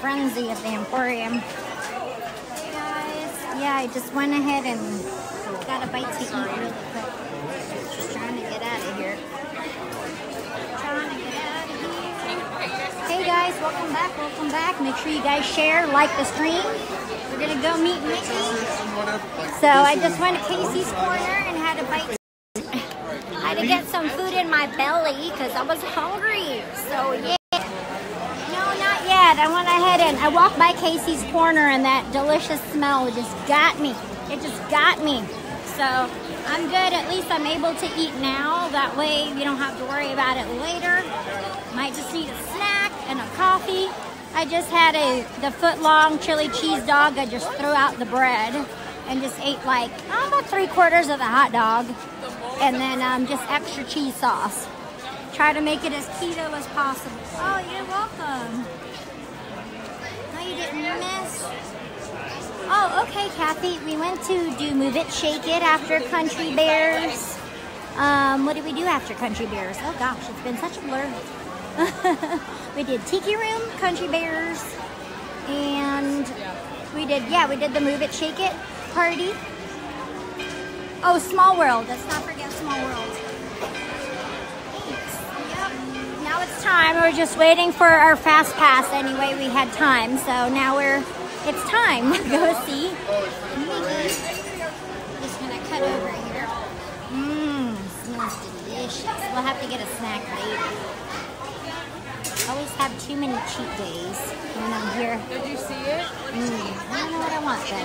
frenzy at the Emporium. Hey guys, yeah, I just went ahead and got a bite to eat really quick. Just trying to get out of here. Hey guys, welcome back, welcome back. Make sure you guys share, like the stream. We're gonna go meet Mickey. So I just went to Casey's Corner and had a bite. I had to get some food in my belly because I was hungry. So yeah. No, not yet. I went ahead and I walked by Casey's Corner and that delicious smell just got me. It just got me. So I'm good. At least I'm able to eat now. That way you don't have to worry about it later. Might just need a snack and a coffee. I just had the foot-long chili cheese dog. I just threw out the bread and just ate like about 3/4 of the hot dog. And then just extra cheese sauce. Try to make it as keto as possible. Oh, you're welcome. No, you didn't miss. Oh, okay, Kathy. We went to do Move It, Shake It after Country Bears. What did we do after Country Bears? Oh gosh, it's been such a blur. We did Tiki Room, Country Bears, and we did the Move It, Shake It party. Oh, Small World. Let's not forget Small World. Thanks. Yep. Now it's time. We're just waiting for our fast pass. Anyway, we had time, so now it's time to go see Mickey. Just gonna cut over here. Smells delicious. We'll have to get a snack later. Always have too many cheat days when I'm here. Did you see it? I don't know what I want though.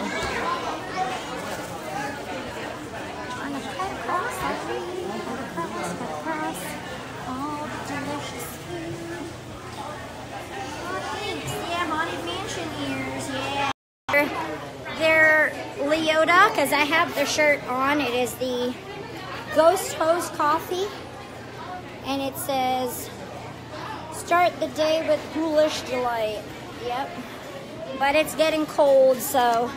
I'm gonna cut across, cut across all the delicious food. Oh, thanks. Yeah, Haunted Mansion ears. Yeah. They're Leota because I have the shirt on. It is the Ghost Host Coffee, and it says, "Start the day with ghoulish delight." Yep. But it's getting cold, so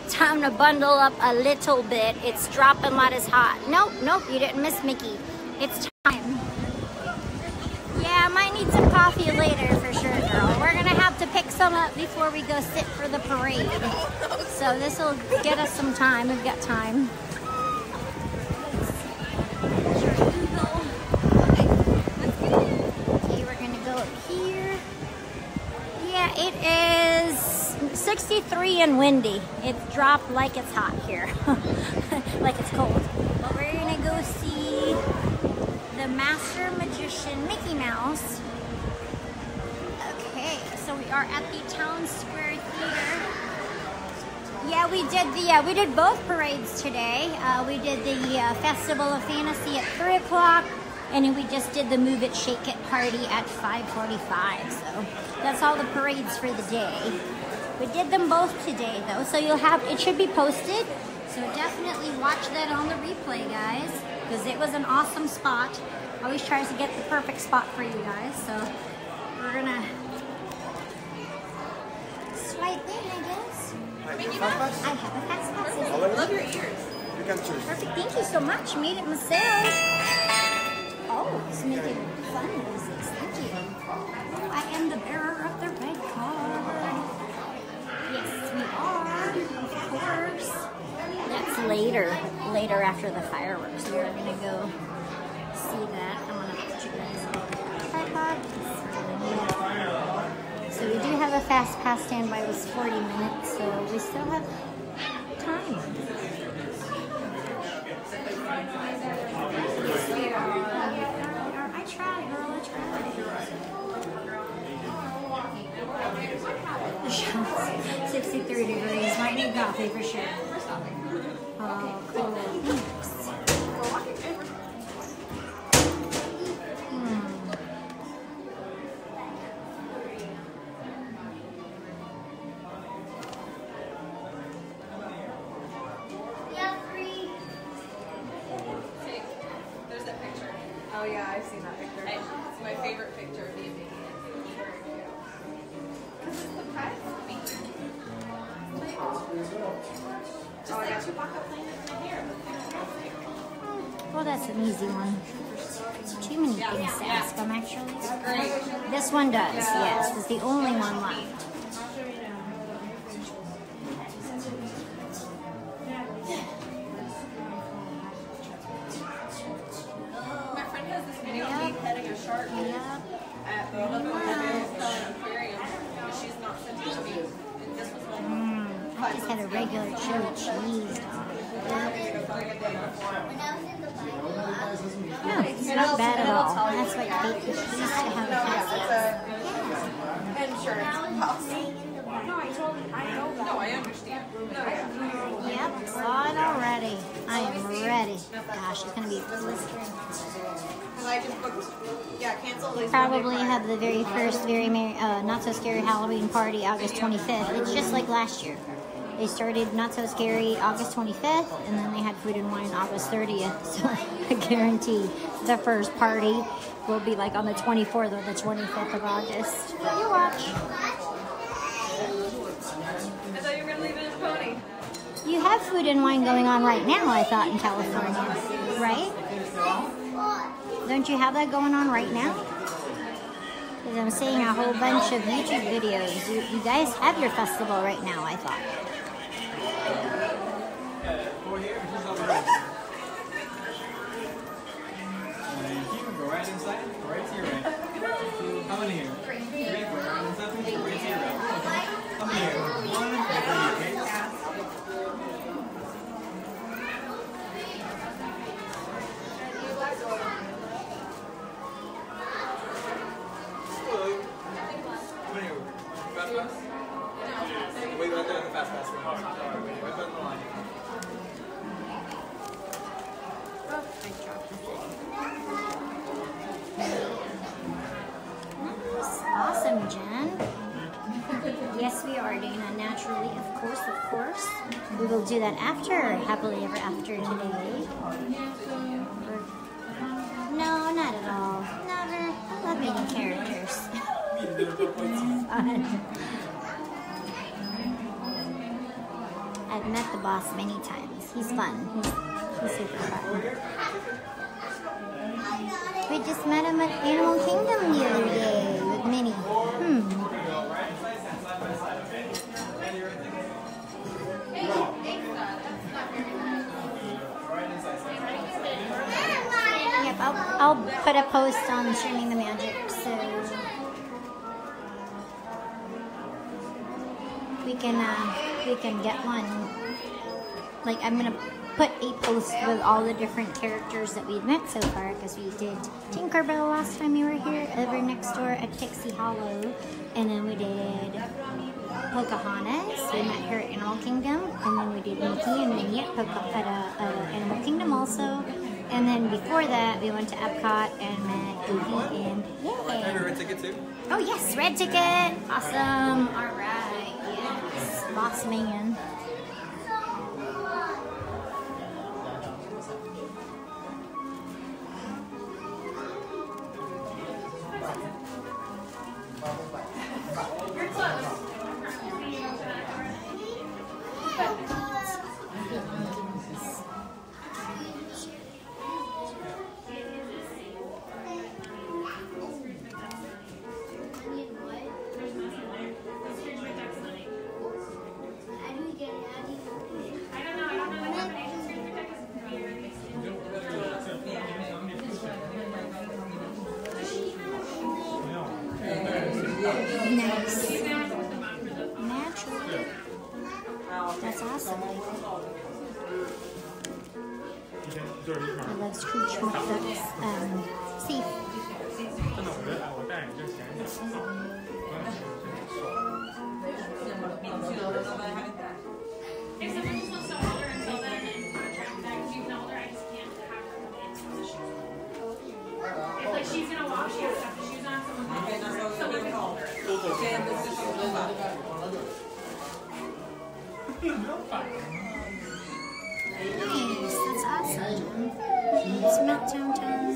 time to bundle up a little bit. It's dropping like it's hot. Nope, you didn't miss Mickey. It's time. Yeah, I might need some coffee later for sure, girl. We're gonna have to pick some up before we go sit for the parade. So this will get us some time. We've got time. It is 63 and windy. It's dropped like it's hot here. Like it's cold. But we're gonna go see the Master Magician Mickey Mouse. Okay, so we are at the Town Square Theater. Yeah, we did both parades today. We did the Festival of Fantasy at 3 o'clock. And then we just did the Move It, Shake It party at 5:45. So that's all the parades for the day. We did them both today though, so it should be posted. So definitely watch that on the replay, guys, because it was an awesome spot. Always tries to get the perfect spot for you guys. So we're gonna swipe in, I guess. I have a fast pass. I love your ears. You can choose. Perfect. Thank you so much. Made it myself. Oh, it's making fun noises. Thank you. I am the bearer of the red card. Yes, we are. Of course. That's later after the fireworks. We are gonna go see that. I'm gonna put you guys on the tripod. So we do have a fast pass standby. It was 40 minutes, so we still have time. I tried, girl. I tried. 63 degrees. Might need coffee for sure. Oh, cool. Oh yeah, I've seen that picture. It's my favorite picture of you. Because it's the prize. Oh yeah. Well, that's an easy one. 2 too many things to ask them, actually. This one does, yes. It's the only one left. My friend has this video of me petting a shark at the aquarium. She's not sent it to me. And this was like I just had a regular chili cheese dog. No, it's not bad at all. That's what Kate used to have a insurance policy. No, I know that. No, I understand. Yep, saw it already. I am ready. Gosh, it's going to be blistering. I just booked, cancel. Probably have the very first Not So Scary Halloween party August 25th. It's just like last year. They started Not So Scary August 25th, and then they had Food and Wine August 30th. So I guarantee the first party will be like on the 24th or the 25th of August. You watch. I thought you were going to leave it as a pony. You have Food and Wine going on right now, I thought, in California, right? Don't you have that going on right now? Because I'm seeing a whole bunch of YouTube videos. You guys have your festival right now, I thought. Go right inside, right to your right. How many here? 3. Go right inside, right to your right. How many here? 1, 2, 3, Wait right there in the fast pass. Sorry, wait right there in the line. Awesome, Jen. Yes, we are, Dana. Naturally, of course, of course. We will do that after Happily Ever After today. No, not at all. Never. I love meeting characters. Fun. I've met the boss many times. He's fun. He's super fun. We just met him at Animal Kingdom the other day with Minnie. Yep, I'll put a post on Streaming the Magic, so we can get one. Like, I'm gonna put a post with all the different characters that we've met so far, because we did Tinkerbell last time you were here, over next door at Pixie Hollow, and then we did Pocahontas. We met her at Animal Kingdom, and then we did Mickey and Minnie at Animal Kingdom also, and then before that we went to Epcot and met Goofy and Red ticket too? Oh yes, red ticket! Awesome! Alright, yes, boss man. Nice. Naturally. That's awesome. I love Scrooge McDuck's Steve. If someone just wants to hold her until then and contract that, because you can hold her, I just can't have her put the exposition. If like she's gonna walk, she has to have the shoes on, someone can hold her. Nice, that's awesome. It's meltdown time.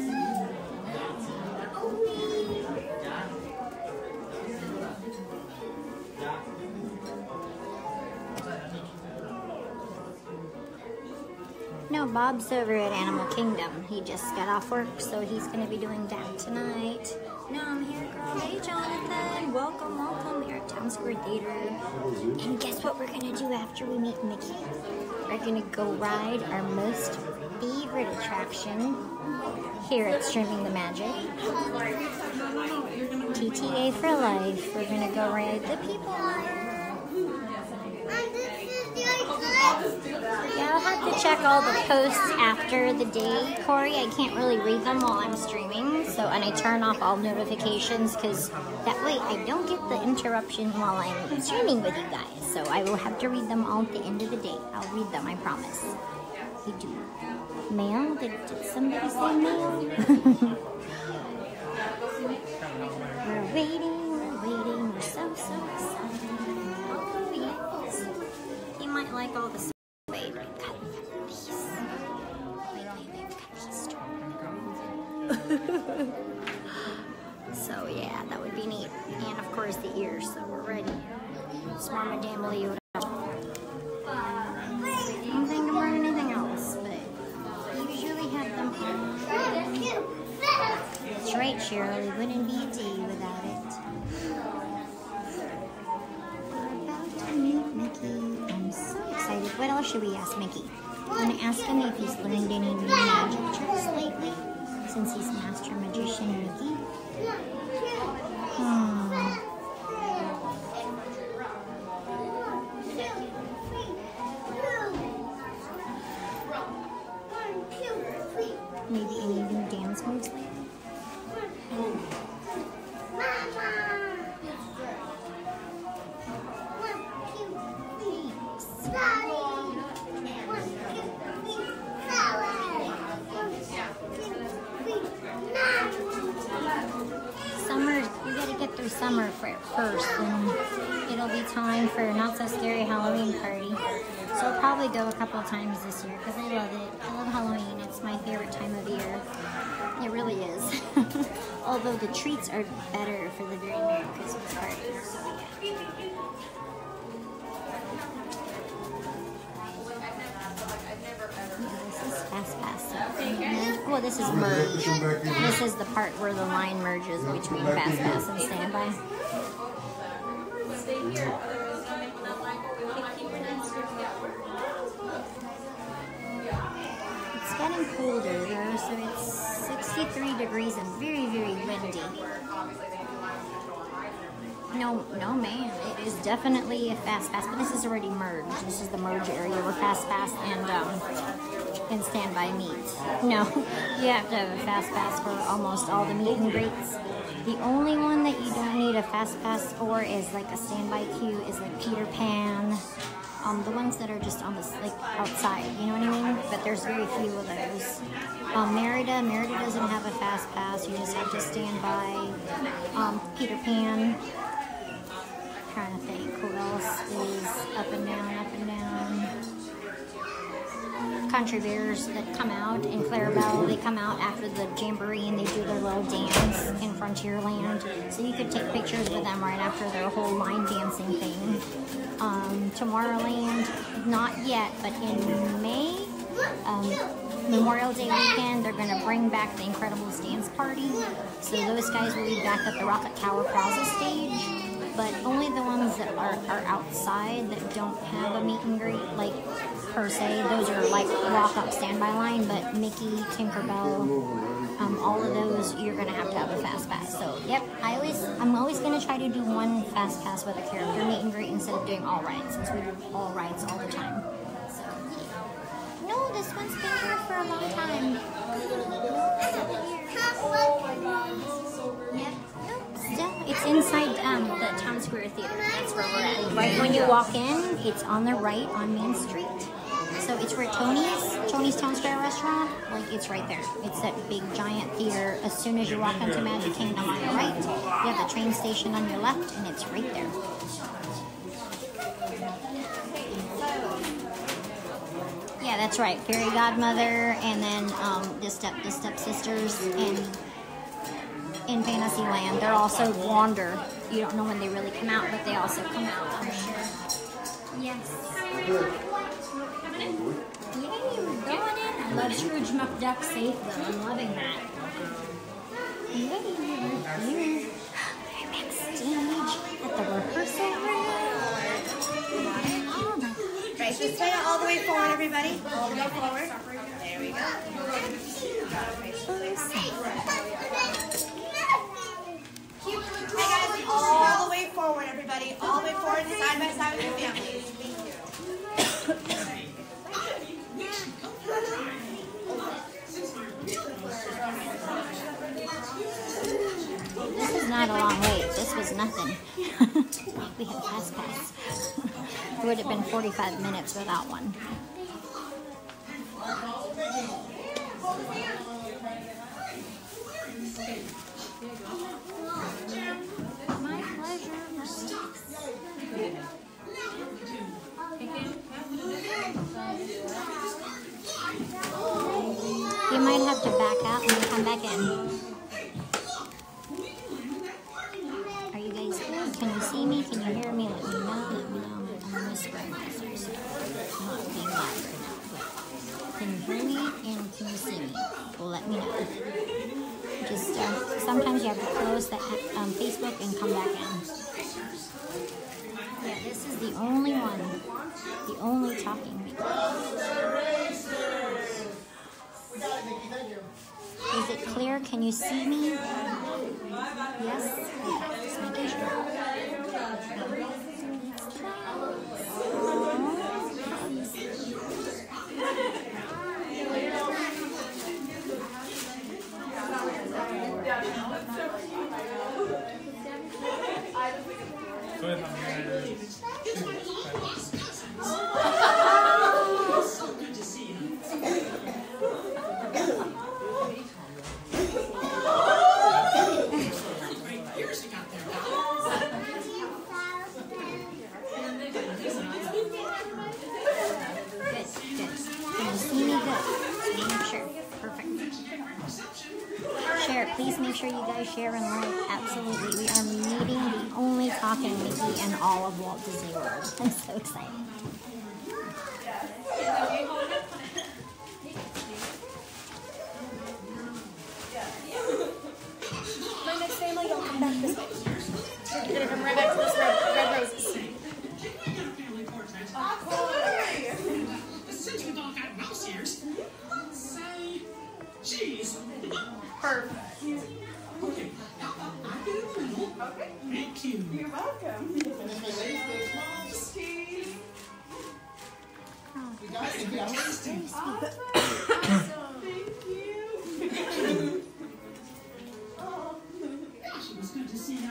No, Bob's over at Animal Kingdom. He just got off work, so he's going to be doing that tonight. No, I'm here, girl. Hey, Jonathan. Welcome, welcome. We're at Town Square Theater. And guess what we're going to do after we meet Mickey? We're going to go ride our most favorite attraction here at Streaming the Magic. TTA for life. We're going to go ride the People Mover. Yeah, I'll have to check all the posts after the day, Corey. I can't really read them while I'm streaming, so, and I turn off all notifications because that way I don't get the interruption while I'm streaming with you guys. So I will have to read them all at the end of the day. I'll read them, I promise. You do. Mail? Did somebody say mail? We're waiting, we're so excited. Oh, yes. He might like all the wait, so yeah, that would be neat. And of course the ears, so we're ready. Smart Madame Leota. I don't think I'm wearing anything else, but I usually have them on. That's right, Cheryl. It wouldn't be a day without it. We're about to meet Mickey. I'm so excited. What else should we ask Mickey? I'm going to ask him if he's learned any new magic tricks lately, since he's Master Magician Mickey. Maybe any new dance moves lately? We gotta get through summer first, and it'll be time for a Not So Scary Halloween party. So I'll probably go a couple of times this year because I love it. I love Halloween. It's my favorite time of year. It really is. Although the treats are better for the very Merry Christmas party. So yeah. This is Fast Pass. Well, this is merge. This is the part where the line merges between Fast Pass and Standby. It's getting colder though, so it's 63 degrees and very, very windy. No, man, it is definitely a Fast Pass, but this is already merged. This is the merge area where Fast Pass and Standby meet. No, you have to have a Fast Pass for almost all the meet and greets. The only one that you don't need a Fast Pass for is like a Standby queue is like Peter Pan. The ones that are just on this, like outside, you know what I mean? But there's very few of those. Merida doesn't have a Fast Pass. You just have to stand by. Peter Pan. Trying to think who else is up and down. Country Bears that come out in Clarabelle, they come out after the Jamboree and they do their little dance in Frontierland. So you could take pictures with them right after their whole line dancing thing. Tomorrowland, not yet, but in May, Memorial Day weekend, they're going to bring back the Incredibles dance party. So those guys will be back at the Rocket Tower Plaza stage. But only the ones that are outside that don't have a meet and greet, like per se, those are like walk-up standby line. But Mickey, Tinkerbell, all of those, you're gonna have a Fast Pass. So yep, I'm always gonna try to do one Fast Pass with a character meet and greet instead of doing all rides, since we do all rides all the time. So yeah. No, this one's been here for a long time. Yep. It's inside the Town Square Theater. That's where we're at. Right when you walk in, it's on the right on Main Street. So it's where Tony's Town Square restaurant, like it's right there. It's that big giant theater. As soon as you walk into Magic Kingdom on your right, you have the train station on your left, and it's right there. Yeah, that's right. Fairy Godmother, and then the stepsisters, and in Fantasyland, they're also wander. You don't know when they really come out, but they also come out for sure. Yes. Yay, we're going in. Love Scrooge McDuck safe though. I'm loving that. We're backstage at the rehearsal room. Oh my God. Right, just play it all the way forward, everybody. All the way forward. There we go. Hey guys, all the way forward, everybody. All the way forward, side by side with your families. This is not a long wait. This was nothing. We had a fast pass. It would have been 45 minutes without one. My pleasure. You might have to back out and come back in. Are you guys good? Can you see me? Can you hear me? Let me know. Let me know. I'm whispering also, so I'm not being loud right now. But can you hear me and can you see me? Well, let me know. Just sometimes you have to close the Facebook and come back in. Yeah, this is the only one. The only talking video. Is it clear? Can you see me? Yes? Okay, just making sure. Please make sure you guys share and like. Absolutely. We are meeting the only talking Mickey in all of Walt Disney World. I'm so excited. My next family, don't come back this way. You're going to come right back to this red roses. Since we've all got mouse ears, let's say cheese. Perfect. Okay. Okay. Thank you. You're welcome. We got it. Tasting. Awesome. Thank you. Gosh, it was good to see you.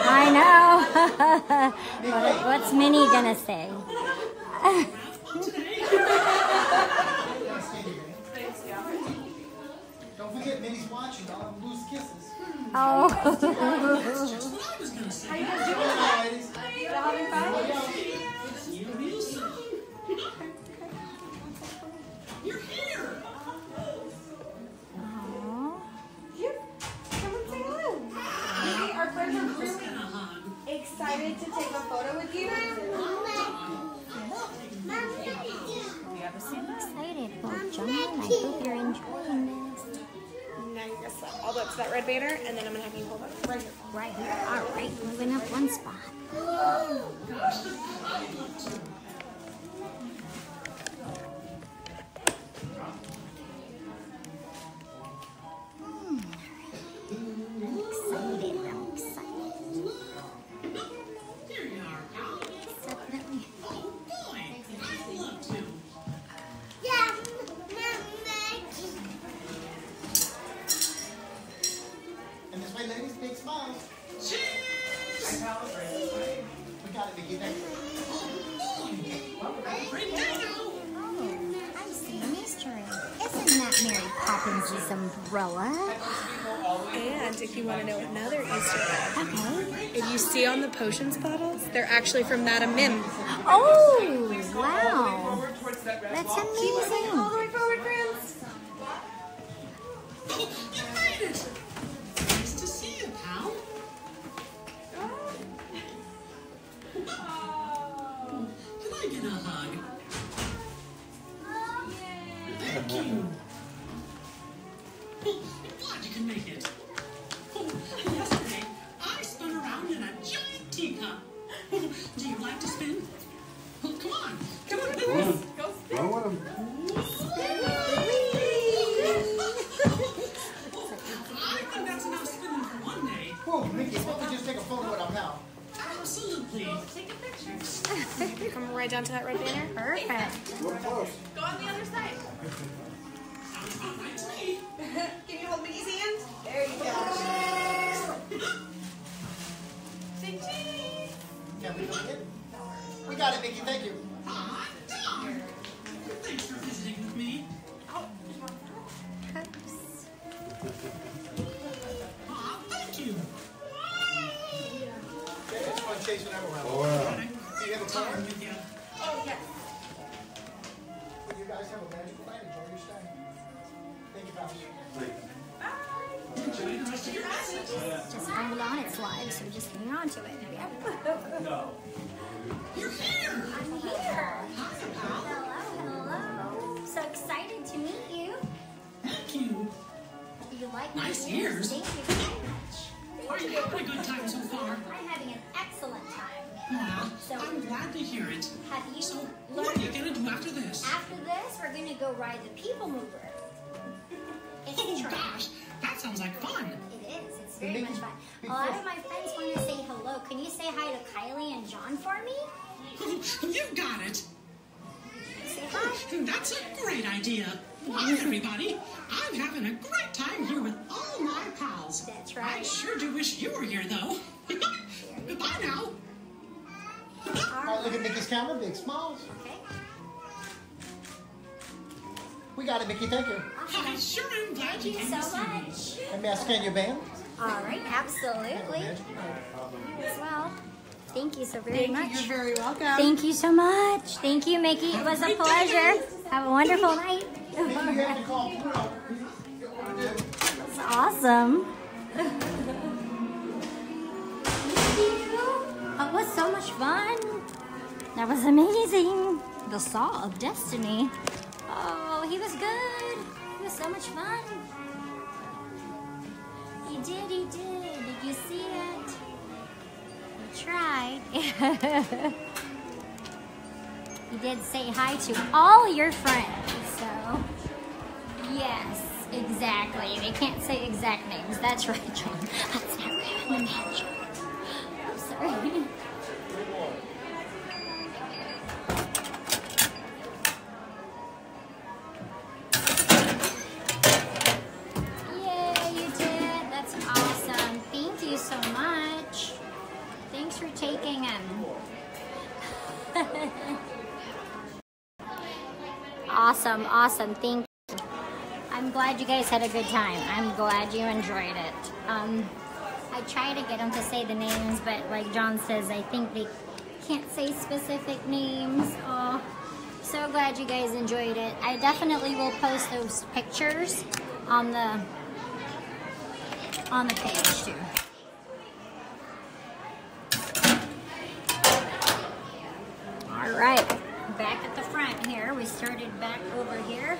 I know. What's Minnie gonna say? Don't forget, Minnie's watching. I'll have loose kisses. Oh. How you guys doing? Ladies. Y'all having fun? You're here. Come and say hello. Maybe our friends are really excited to take a photo with you. So excited for John. I hope you're enjoying this. Now you're gonna slap all the way up to that red banner, and then I'm gonna have you hold up right here. Right here. All right, moving up one spot. I'm excited. Here you are, pal. Definitely. Oh boy. Love to. And this way, ladies, big smiles. Cheese. We got it, Mickey. Thank you. Oh boy. Princess umbrella. And if you want to know another Easter egg, Okay. if you see on the potions bottles, they're actually from Madame Mim. Oh, wow. That's All amazing. the way forward, friends. Oh, you made it! Nice to see you, pal. Can I get a hug? Thank you. Oh, I'm glad you can make it. Oh, yesterday, I spun around in a giant teacup. Oh, do you like to spin? Oh, come on. Come on, Nicholas. Go spin. I want him. I think that's enough spinning for one day. Whoa, Mickey, why don't we just take a photo of him now? Absolutely. Take a picture. Come right down to that red banner. Perfect. We're close. Go on the other side. Sounds about right to me. Can you hold Mickey's hand? There you go. Say cheese. Can we look it? We got it, Mickey. Thank you. Ah, Tom. Thanks for visiting with me. Ah, thank you. Yeah, it's fun chasing everyone. Had a Do you have a great time card? with you. Oh, yes. You guys have a magical night. Enjoy your stay. Thank you, Pops. Enjoy the rest of your visit. Just hold on, it's live, so just hang on to it. Yep. You're here. I'm here. Hello, hello. So excited to meet you. Thank you. You like my Nice ears? ears. Thank you very much. Are you having a good time so far? I'm having an excellent time. Well, So- I'm glad to hear it. Have you So, what are you learned? gonna do after this? After this, we're going to go ride the People Mover. It's Oh a train. gosh, that sounds like fun. It is. It's very much fun. A lot of my friends want to say hello. Can you say hi to Kylie and John for me? You got it. Say hi. That's a great idea. Hi, everybody. I'm having a great time here with all my pals. That's I right. sure do wish you were here, though. Goodbye now. All right, look at Mickey's camera. Big smiles. Okay. We got it, Mickey. Thank you. I sure am glad Thank you you came so to see me. much. And may I scan your band? All right, absolutely. As well. Thank you so very much. You're very welcome. Thank you so much. Thank you, Mickey. It was a pleasure. Have a wonderful night. You have to call Pluto. That's awesome. Thank you. That was so much fun. That was amazing. The Saw of Destiny. Oh, he was good. It was so much fun. He did, he did. Did you see it? He tried. He did say hi to all your friends, so yes, exactly. They can't say exact names. That's right, John. That's not right. I'm the manager. I'm sorry. Yeah, you did. That's awesome. Thank you so much. Thanks for taking him. Awesome, awesome. Thank you. I'm glad you guys had a good time. I'm glad you enjoyed it. I try to get them to say the names, but like John says, I think they can't say specific names. Oh, so glad you guys enjoyed it. I definitely will post those pictures on the page too. All right, back at the front here. We started back over here.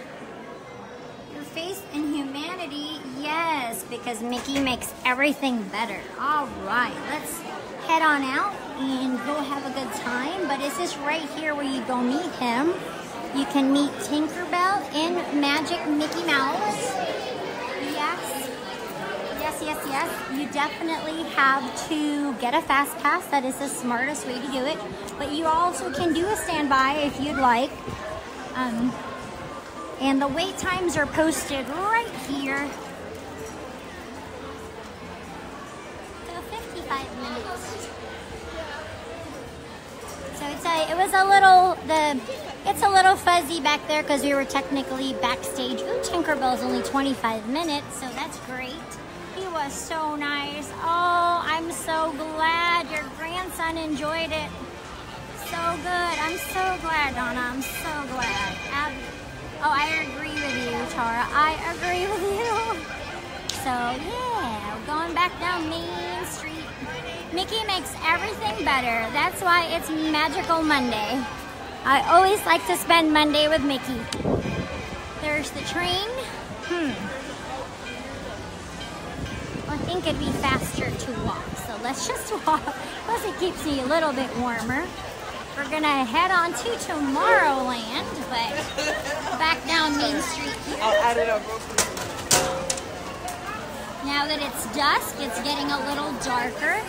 Your faith in humanity, yes, because Mickey makes everything better. All right, let's head on out and go have a good time. But is this right here where you go meet him? You can meet Tinkerbell and Magic Mickey Mouse. Yes. Yes, yes, yes. You definitely have to get a fast pass. That is the smartest way to do it. But you also can do a standby if you'd like. And the wait times are posted right here. So 55 minutes. So it was a little, it's a little fuzzy back there because we were technically backstage. Ooh, Tinkerbell's only 25 minutes, so that's great. He was so nice. Oh, I'm so glad your grandson enjoyed it. So good. I'm so glad, Donna. I'm so glad. Oh, I agree with you, Tara. I agree with you. So, yeah, we're going back down Main Street. Mickey makes everything better. That's why it's Magical Monday. I always like to spend Monday with Mickey. There's the train. I think it'd be faster to walk, so let's just walk. Plus it keeps me a little bit warmer. We're gonna head on to Tomorrowland, but back down Main Street here. I'll add it up. Now that it's dusk, it's getting a little darker.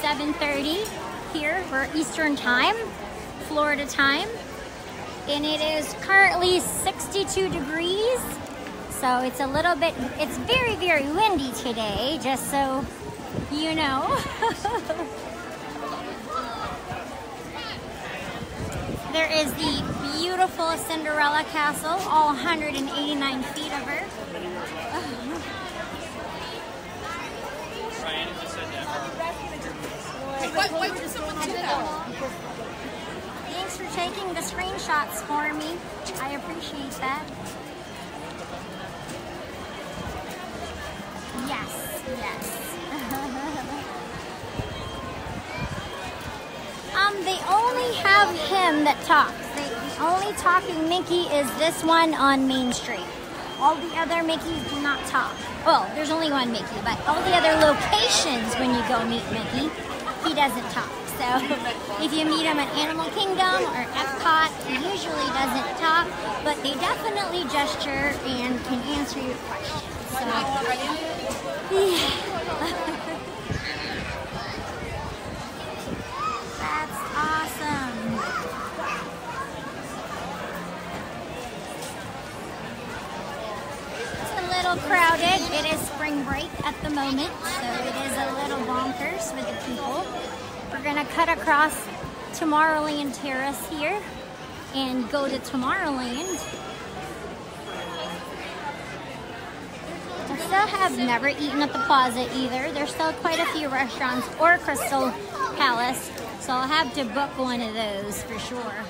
7:30 here for Eastern time, Florida time. And it is currently 62 degrees. So it's a little bit, it's very, very windy today, just so you know. There is the beautiful Cinderella Castle, all 189 feet of her. Thanks for taking the screenshots for me. I appreciate that. Yes, yes. They only have him that talks. The only talking Mickey is this one on Main Street. All the other Mickeys do not talk. Well, there's only one Mickey, but all the other locations when you go meet Mickey, he doesn't talk. So if you meet him at Animal Kingdom or Epcot, he usually doesn't talk, but they definitely gesture and can answer your questions. So, that's awesome. It's a little crowded. It is spring break at the moment, so it is a little bonkers with the people. We're gonna cut across Tomorrowland Terrace here and go to Tomorrowland. I still have never eaten at the Plaza either. There's still quite a few restaurants or Crystal Palace, so I'll have to book one of those for sure.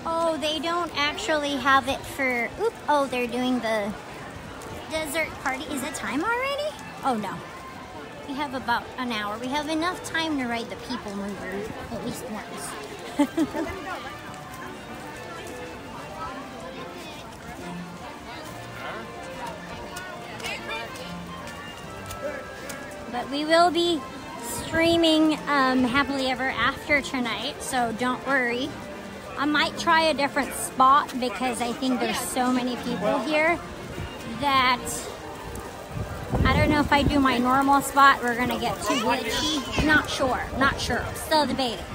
Oh, they don't actually have it for, oh, they're doing the dessert party. Is it time already? Oh no. We have about an hour. We have enough time to ride the People Mover, at least once. But we will be streaming Happily Ever After tonight, so don't worry. I might try a different spot because I think there's so many people here that I don't know if I do my normal spot, we're gonna get too glitchy. Not sure, still debating.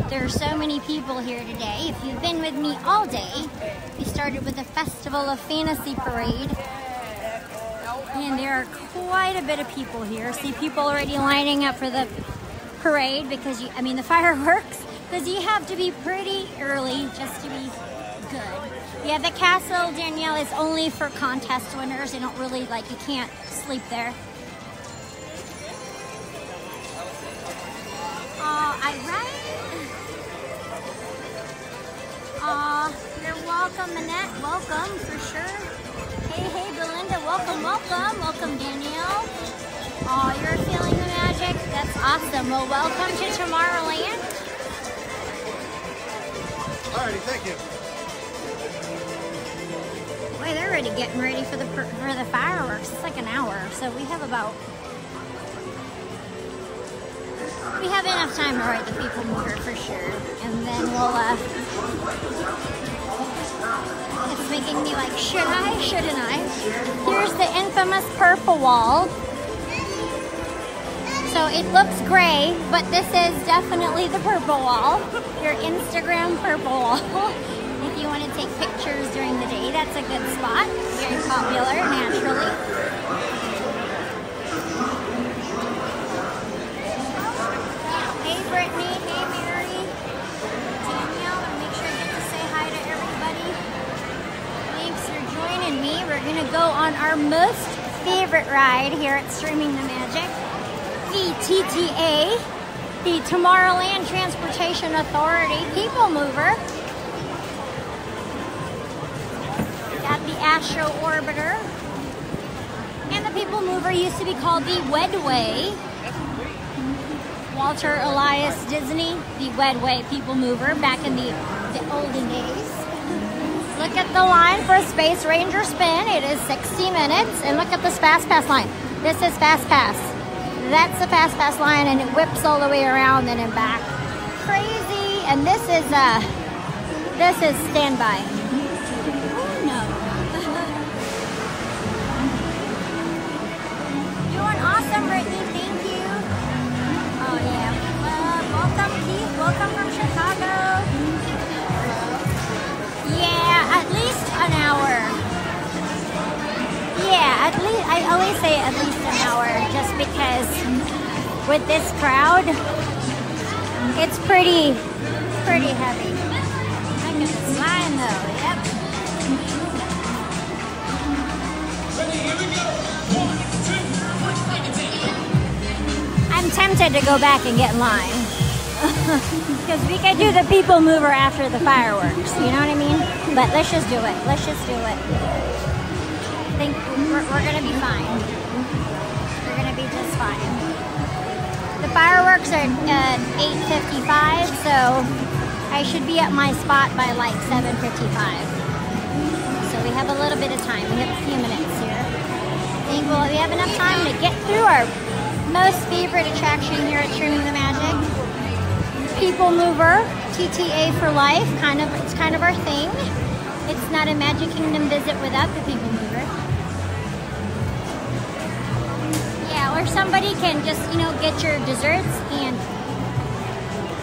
There are so many people here today. If you've been with me all day, we started with the Festival of Fantasy Parade. And there are quite a bit of people here. See people already lining up for the parade because the fireworks, because you have to be pretty early just to be good. Yeah, the castle, Danielle, is only for contest winners. They don't really, you can't sleep there. You're welcome, Annette. Welcome, for sure. Hey, Belinda. Welcome. Welcome, Danielle. Oh, you're feeling the magic? That's awesome. Well, welcome to Tomorrowland. Alrighty, thank you. Boy, they're already getting ready for the fireworks. It's like an hour, so we have enough time to ride the People Mover for sure. And then we'll, it's making me like, should I, shouldn't I? Here's the infamous purple wall. So it looks gray, but this is definitely the purple wall. Your Instagram purple wall. If If you want to take pictures during the day, that's a good spot. Very popular, naturally. Hey Brittany, hey Mary, Danielle, and make sure I get to say hi to everybody. Thanks for joining me. We're going to go on our most favorite ride here at Streaming the Magic, the TTA, the Tomorrowland Transportation Authority People Mover. Got the Astro Orbiter. And the People Mover used to be called the Wedway. Walter Elias Disney, the Wedway People Mover back in the olden days. Look at the line for a Space Ranger spin. It is 60 minutes. And look at this Fast Pass line. This is Fast Pass. That's the Fast Pass line, and it whips all the way around and back. Crazy. And this is standby. Oh no. Doing awesome, Brittany. Thank you. Oh yeah. Welcome, Keith. Welcome from Chicago. Yeah, at least an hour. Yeah, at least I always say at least an hour, just because with this crowd, it's pretty heavy. I can slide though. Yep. Ready, here we go. 1, 2, 3. I'm tempted to go back and get in line. Because we could do the People Mover after the fireworks, you know what I mean? But let's just do it. Let's just do it. I think we're gonna be fine. We're gonna be just fine. The fireworks are at 8:55, so I should be at my spot by like 7:55. So we have a little bit of time. We have a few minutes here. I think we have enough time to get through our most favorite attraction here at Streaming the Magic. People Mover, TTA for life, it's kind of our thing. It's not a Magic Kingdom visit without the People Mover. Yeah, or somebody can just, get your desserts and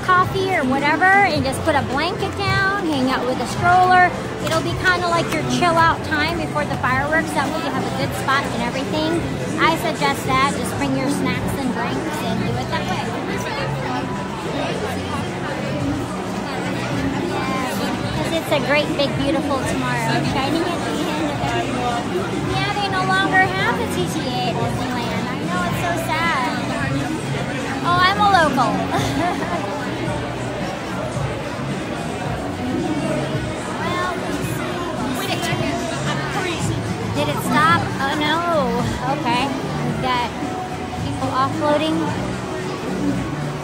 coffee or whatever and just put a blanket down, hang out with a stroller. It'll be kind of like your chill out time before the fireworks. That way you have a good spot and everything. I suggest that. Just bring your snacks and drinks and do it that way. It's a great, big, beautiful tomorrow. Shining at the end of everything. Yeah, they no longer have the TTA at Disneyland. I know, it's so sad. Oh, I'm a local. Well, let's see. Did it stop? Oh, no. Okay. We've got people offloading.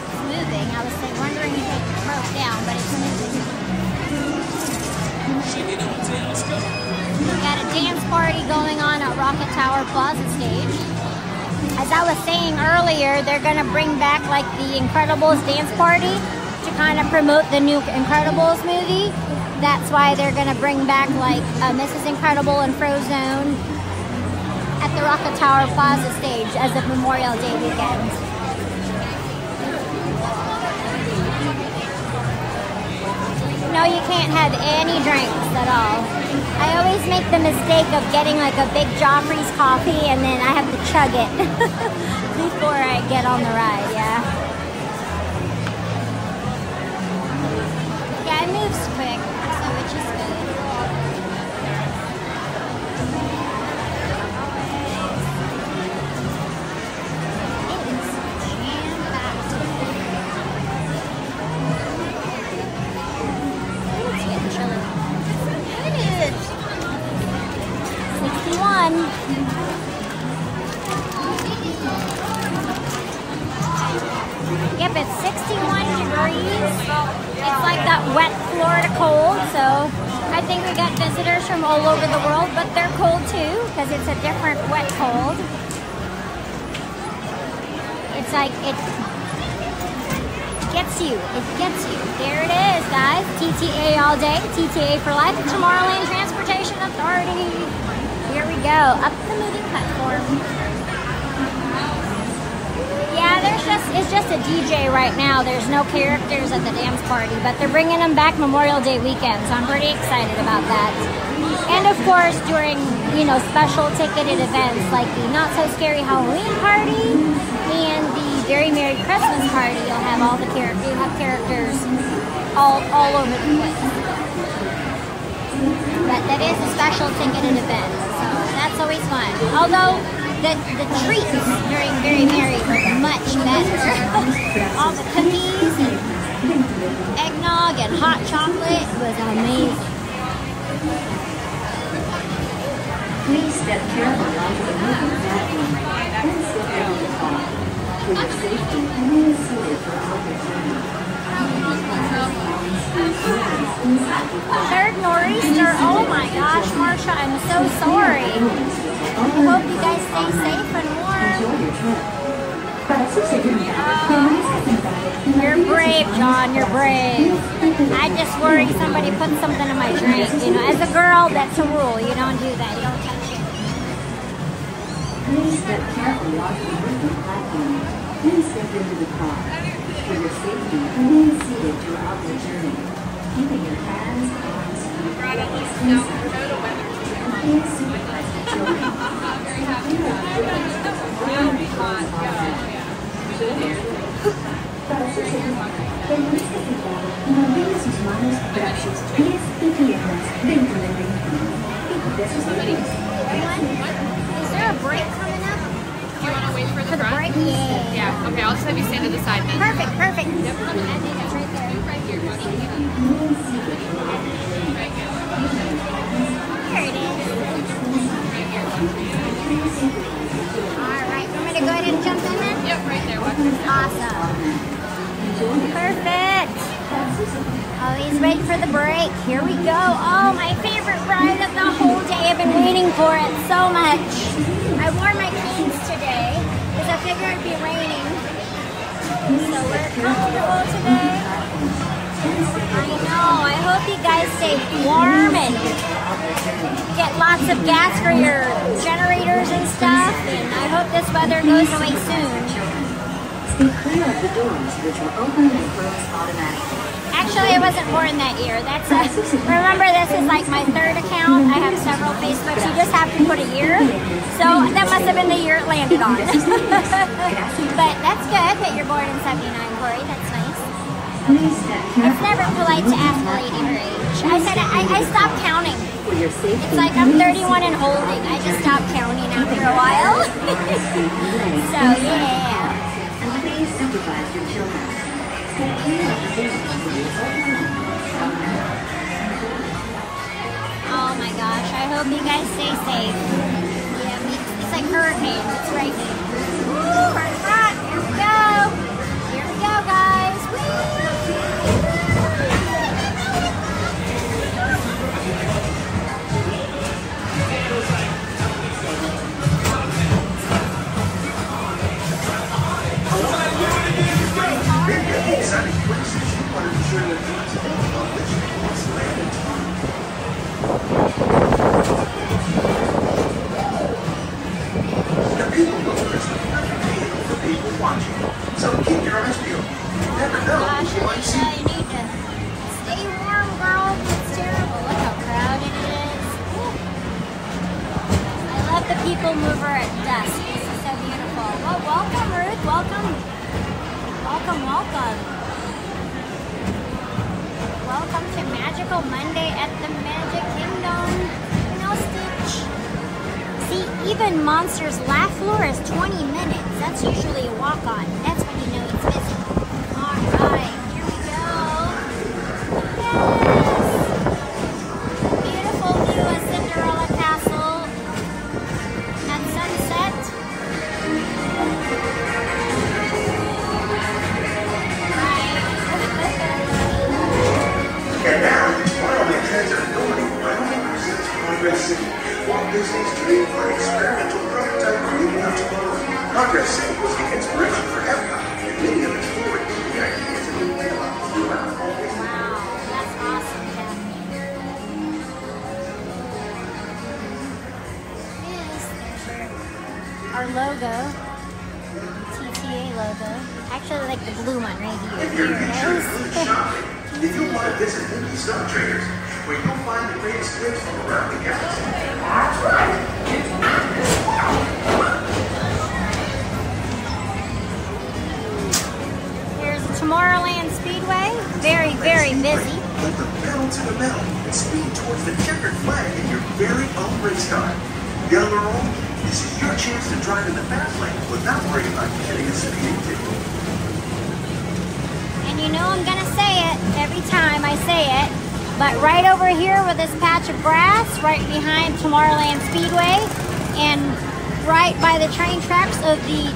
It's moving. I was wondering if it broke down, but it's moving. We got a dance party going on at Rocket Tower Plaza stage. As I was saying earlier, they're going to bring back like the Incredibles dance party to kind of promote the new Incredibles movie. That's why they're going to bring back like Mrs. Incredible and Frozone at the Rocket Tower Plaza stage as a Memorial Day weekend. No, you can't have any drinks at all. I always make the mistake of getting like a big Joffrey's coffee and then I have to chug it before I get on the ride, yeah. Yeah, it moves quick, so which is good. Yep, it's 61 degrees. It's like that wet Florida cold, so I think we got visitors from all over the world, but they're cold too, because it's a different wet cold. It's like, it gets you. It gets you. There it is, guys. TTA all day, TTA for life, Tomorrowland Transportation Authority. Here we go, up the moving platform. Yeah, it's just just a DJ right now. There's no characters at the dance party, but they're bringing them back Memorial Day weekend, so I'm pretty excited about that. And of course, during, you know, special ticketed events like the Not So Scary Halloween party and the Very Merry Christmas party, you'll have all the characters. You have characters all over the place. But that is a special ticketed event, so that's always fun. Although the treats during Very Merry were much better. All the cookies and eggnog and hot chocolate was amazing. Please step carefully onto the moving platform and step out of the car. For your safety, remain seated throughout the journey. Third nor'easter. Oh my gosh, Marsha, I'm so sorry. I hope you guys stay safe and warm. You're brave, John. You're brave. I just worry somebody put something in my drink. You know, as a girl, that's a rule. You don't do that. You don't touch it. Please step carefully onto the moving platform. Please step into the car. For your safety, remain seated throughout the journey, keeping your hands, arms, feet, legs inside. Please supervise the children. Para su seguridad, permanezca sentado y mantenga sus manos, brazos, pies y piernas dentro del vehículo. Quite sus oídos. Is there a break coming up? Do you want to wait for the front? Break? Yeah. Yeah. Okay, I'll just have you stand to the side then. Perfect, perfect. Yep. I think it's right there. Right here. There it is. Alright, want me to go ahead and jump in then? Yep, right there. Awesome. Perfect. Oh, he's ready for the break. Here we go. Oh, my favorite ride of the whole day. I've been waiting for it so much. I wore my jeans today because I figured it'd be raining. So we're comfortable today. I know. I hope you guys stay warm and get lots of gas for your generators and stuff. And I hope this weather goes away soon. Stay clear of the doors, which will open and close automatically. Actually, I wasn't born that year. Remember, this is like my third account. I have several Facebooks. You just have to put a year. So that must have been the year it landed on. But that's good that you're born in 79, Corey. That's nice. It's never polite to ask a lady her age. I said I stopped counting. It's like I'm 31 and holding. I just stopped counting after a while. So, yeah. Please supervise your children. Stay clear of the doors when you open and close automatically. Oh my gosh, I hope you guys stay safe. Yeah, it's like hurricanes. It's right here. Woo, we're front. Here we go. Here we go, guys. Woo! So keep your eyes peeled. You never know Gosh, who you might see. you need to stay warm, girl. It's terrible. Look how crowded it is. Woo. I love the people mover at dusk. This is so beautiful. Well, welcome, Ruth. Welcome. Welcome, welcome. Welcome to Magical Monday at the Magic Kingdom. You know, Stitch. See, even Monsters Laugh Floor is 20 minutes. That's usually a walk-on. That's when you know it's busy. Alright, here we go. Yes! Beautiful view of Cinderella Castle at sunset. Right. And now, Wildlife Transit Authority proudly presents Progress City, Walt Disney's dream for an experimental prototype created on tomorrow. Progress City was the inspiration for Epcot, and many of its forward-thinking ideas have been realized throughout all Disney. Wow, that's awesome, Kathy. Yes, there's our logo. TTA logo. Actually, I like the blue one right here. If you're Here it featuring is. food shopping, if you want to visit Indie Star Traders, where you'll find the greatest goods from around the galaxy. That's right. Here's Tomorrowland Speedway. Very, very busy. Put the pedal to the metal and speed towards the checkered flag in your very own race car. Young or old, this is your chance to drive in the fast lane without worrying about getting a speeding ticket. And you know I'm gonna say it every time I say it, but right over here with this patch of grass, right behind Tomorrowland Speedway, and right by the train tracks of the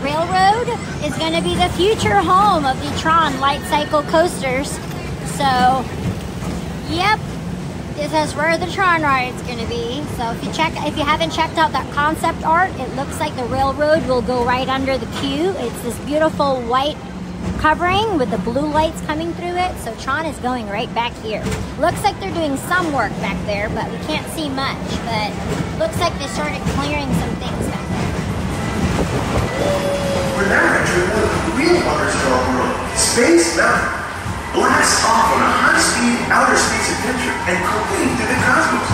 railroad is gonna be the future home of the Tron Light Cycle coasters. So, yep, this is where the Tron ride's gonna be. So if you haven't checked out that concept art, it looks like the railroad will go right under the queue. It's this beautiful white covering with the blue lights coming through it. So Tron is going right back here. Looks like they're doing some work back there, but we can't see much. But looks like they started clearing some things back there. We're now entering one of the real wonders of our world, Space Mountain. Blast off on a high-speed outer space adventure and careen through the cosmos.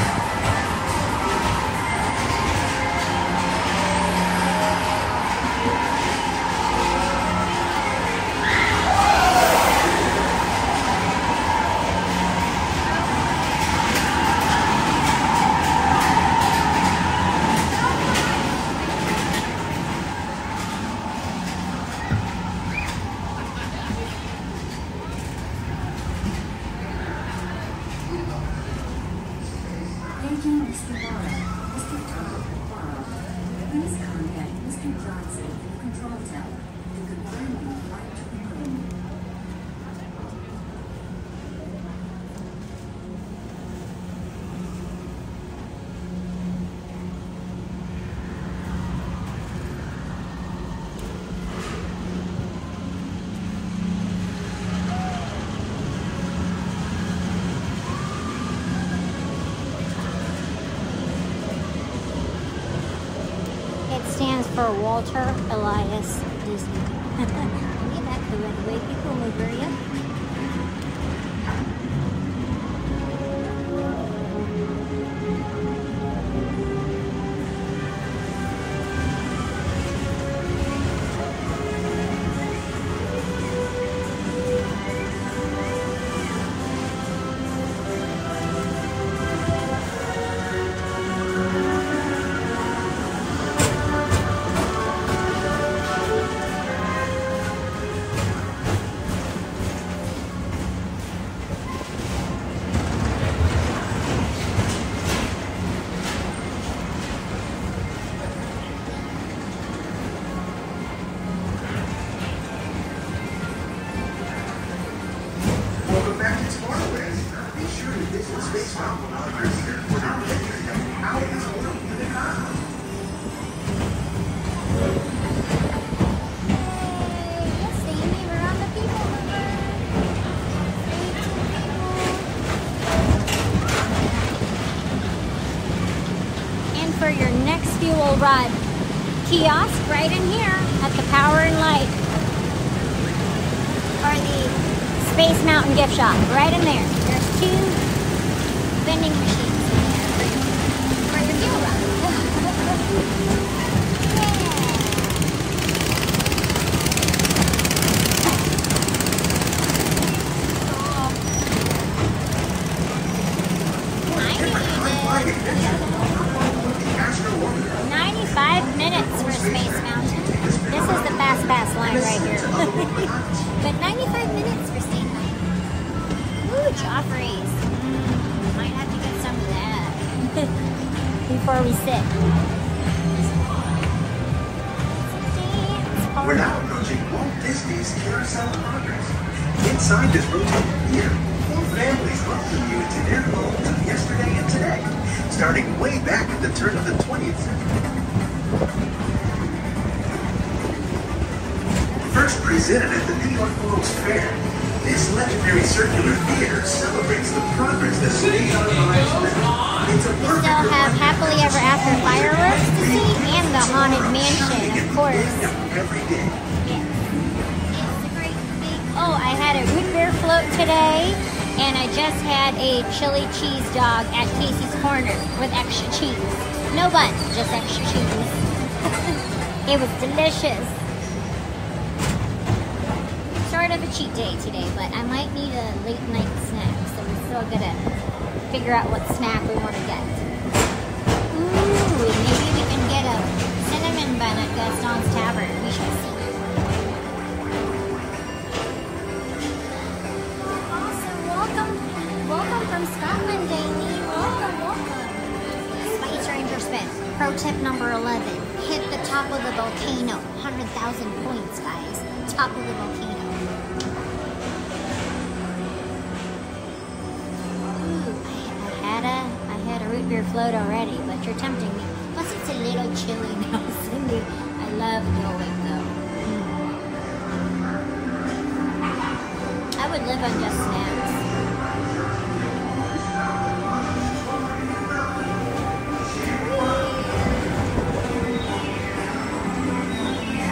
Thank you, Mr. Barr. Mr. Tom Barr. Please contact Mr. Johnson, Control Tower, to confirm your flight to the moon. It stands for Walter Elias Disney. Get back the right way, people move, hurry up. Welcome back to Tomorrowland. Be sure to visit Space Mountain while you're here for the adventure out in this world in the cosmos. Yes, Amy, we're on the people mover. And for your next fuel ride, kiosk right in here at the Power and Light. Or the Space Mountain gift shop, right in there. There's 2 vending machines in there for your fuel ride. Yeah. 95 minutes for Space Mountain. This is the fast pass line right here. But 95 minutes for Space Mountain. Ooh, Joffrey's. Might have to get some of that before we sit. We're now approaching Walt Disney's Carousel of Progress. Inside this rotating pier, 4 families welcome you into their homes of yesterday and today, starting way back at the turn of the 20th century. First presented at the New York World's Fair, This legendary circular theater celebrates the progress the city of our lives now. It's a We perfect still have Happily Ever After fireworks to see and the Haunted Mansion, of course. every day. It's a great big... Oh, I had a root beer float today, and I just had a chili cheese dog at Casey's Corner with extra cheese. No bun, just extra cheese. It was delicious. Sort of a cheat day today, but I might need a late night snack, so we're still gonna figure out what snack we want to get. Ooh, maybe we can get a cinnamon bun at Gaston's Tavern. We shall see. Awesome, welcome from Scotland, Amy. Welcome. Spice Ranger spin. Pro tip number 11: hit the top of the volcano. 100,000 points, guys. Top of the volcano. I had a root beer float already, but you're tempting me. Plus, it's a little chilly now, Cindy. I love going though. I would live on just snacks.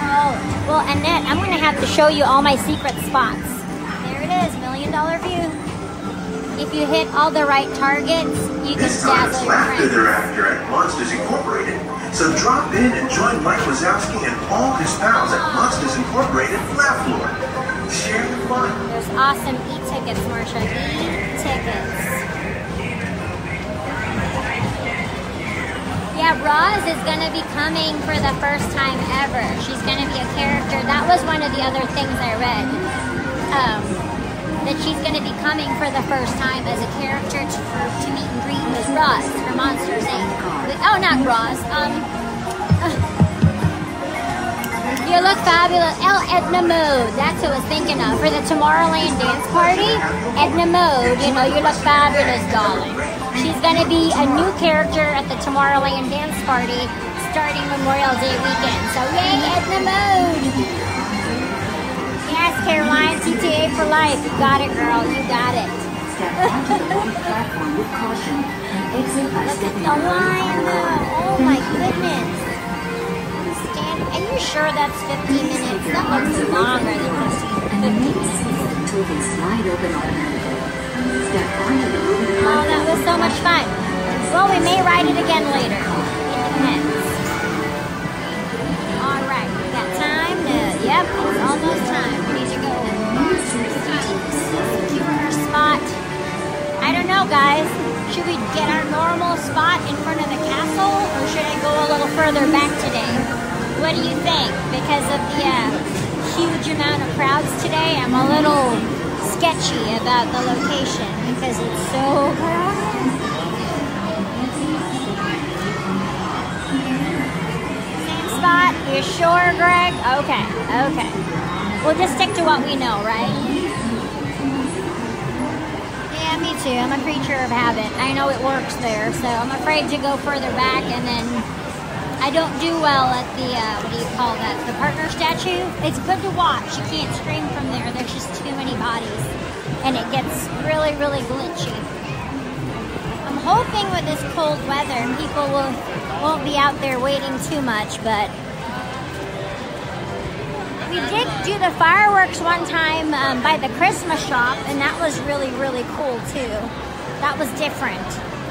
Oh, well, Annette, I'm going to have to show you all my secret spots. There it is, $1 million view. If you hit all the right targets, you can This time it's dazzle your laughter friends. they're after at Monsters Incorporated. So drop in and join Mike Wazowski and all his pals at Monsters Incorporated Laugh Floor. Share the fun. There's awesome e-tickets, Marsha. E-tickets. Yeah, Roz is going to be coming for the first time ever. She's going to be a character. That was one of the other things I read. That she's going to be coming for the first time as a character to meet and greet with Roz for Monsters Inc. Oh, not Roz. You look fabulous. Edna Mode. That's what I was thinking of. For the Tomorrowland dance party, Edna Mode. You know, you look fabulous, darling. She's going to be a new character at the Tomorrowland dance party starting Memorial Day weekend. So, yay, Edna Mode. Yes, Caroline, TTA for life. You got it, girl. You got it. Step onto the white platform with caution and exit by Look at stepping the on the line, though. Oh, my goodness. Are you sure that's 15 minutes? That looks longer than 15 minutes. Until they slide open automatically. Step onto the moving Oh, platform. that was so much fun. Well, we may ride it again later. It depends. All right, we got time to, yep, it's almost time. We need to go secure our spot. I don't know, guys. Should we get our normal spot in front of the castle, or should I go a little further back today? What do you think? Because of the huge amount of crowds today, I'm a little sketchy about the location because it's so crowded. Same spot? You sure, Greg? Okay. We'll just stick to what we know, right? Yeah, me too. I'm a creature of habit. I know it works there, so I'm afraid to go further back, and then I don't do well at the, what do you call that, the partner statue. It's good to watch. You can't stream from there. There's just too many bodies, and it gets really, really glitchy. I'm hoping with this cold weather, people won't be out there waiting too much, but we did do the fireworks one time by the Christmas shop, and that was really, really cool too. That was different.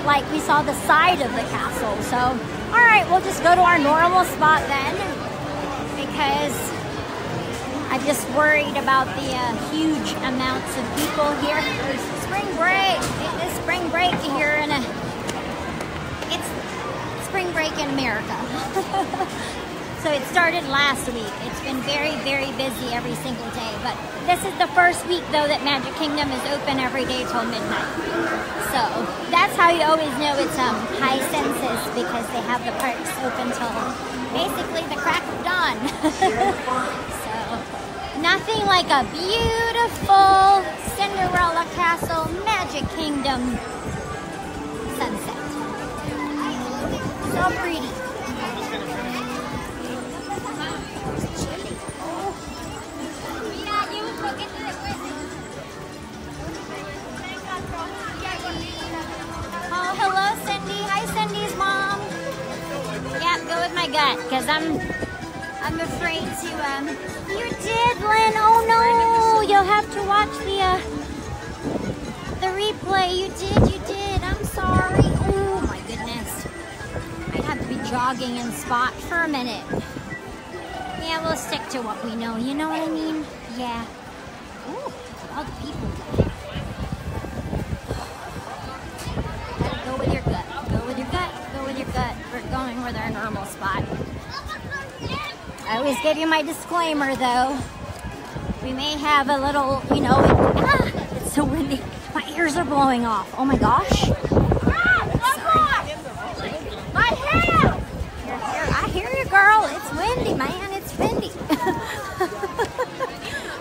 Like, we saw the side of the castle, so all right, we'll just go to our normal spot then, because I'm just worried about the huge amounts of people here. Spring break. It is spring break here it's spring break in America. So it started last week. It's been very, very busy every single day. But this is the first week, though, that Magic Kingdom is open every day till midnight. So that's how you always know it's high census, because they have the parks open till basically the crack of dawn. So nothing like a beautiful Cinderella Castle Magic Kingdom sunset. So pretty. I'm afraid to, you did, Lynn. Oh no, you'll have to watch the replay. You did. I'm sorry. Oh my goodness. I'd have to be jogging in spot for a minute. Yeah, we'll stick to what we know. You know what I mean? Yeah. Ooh, all the people. Go with your gut. Go with your gut. Go with your gut. We're going with our normal spot. I always give you my disclaimer, though. We may have a little, you know, it's so windy. My ears are blowing off. Oh my gosh. My hair! I hear you, girl. It's windy, man. It's windy.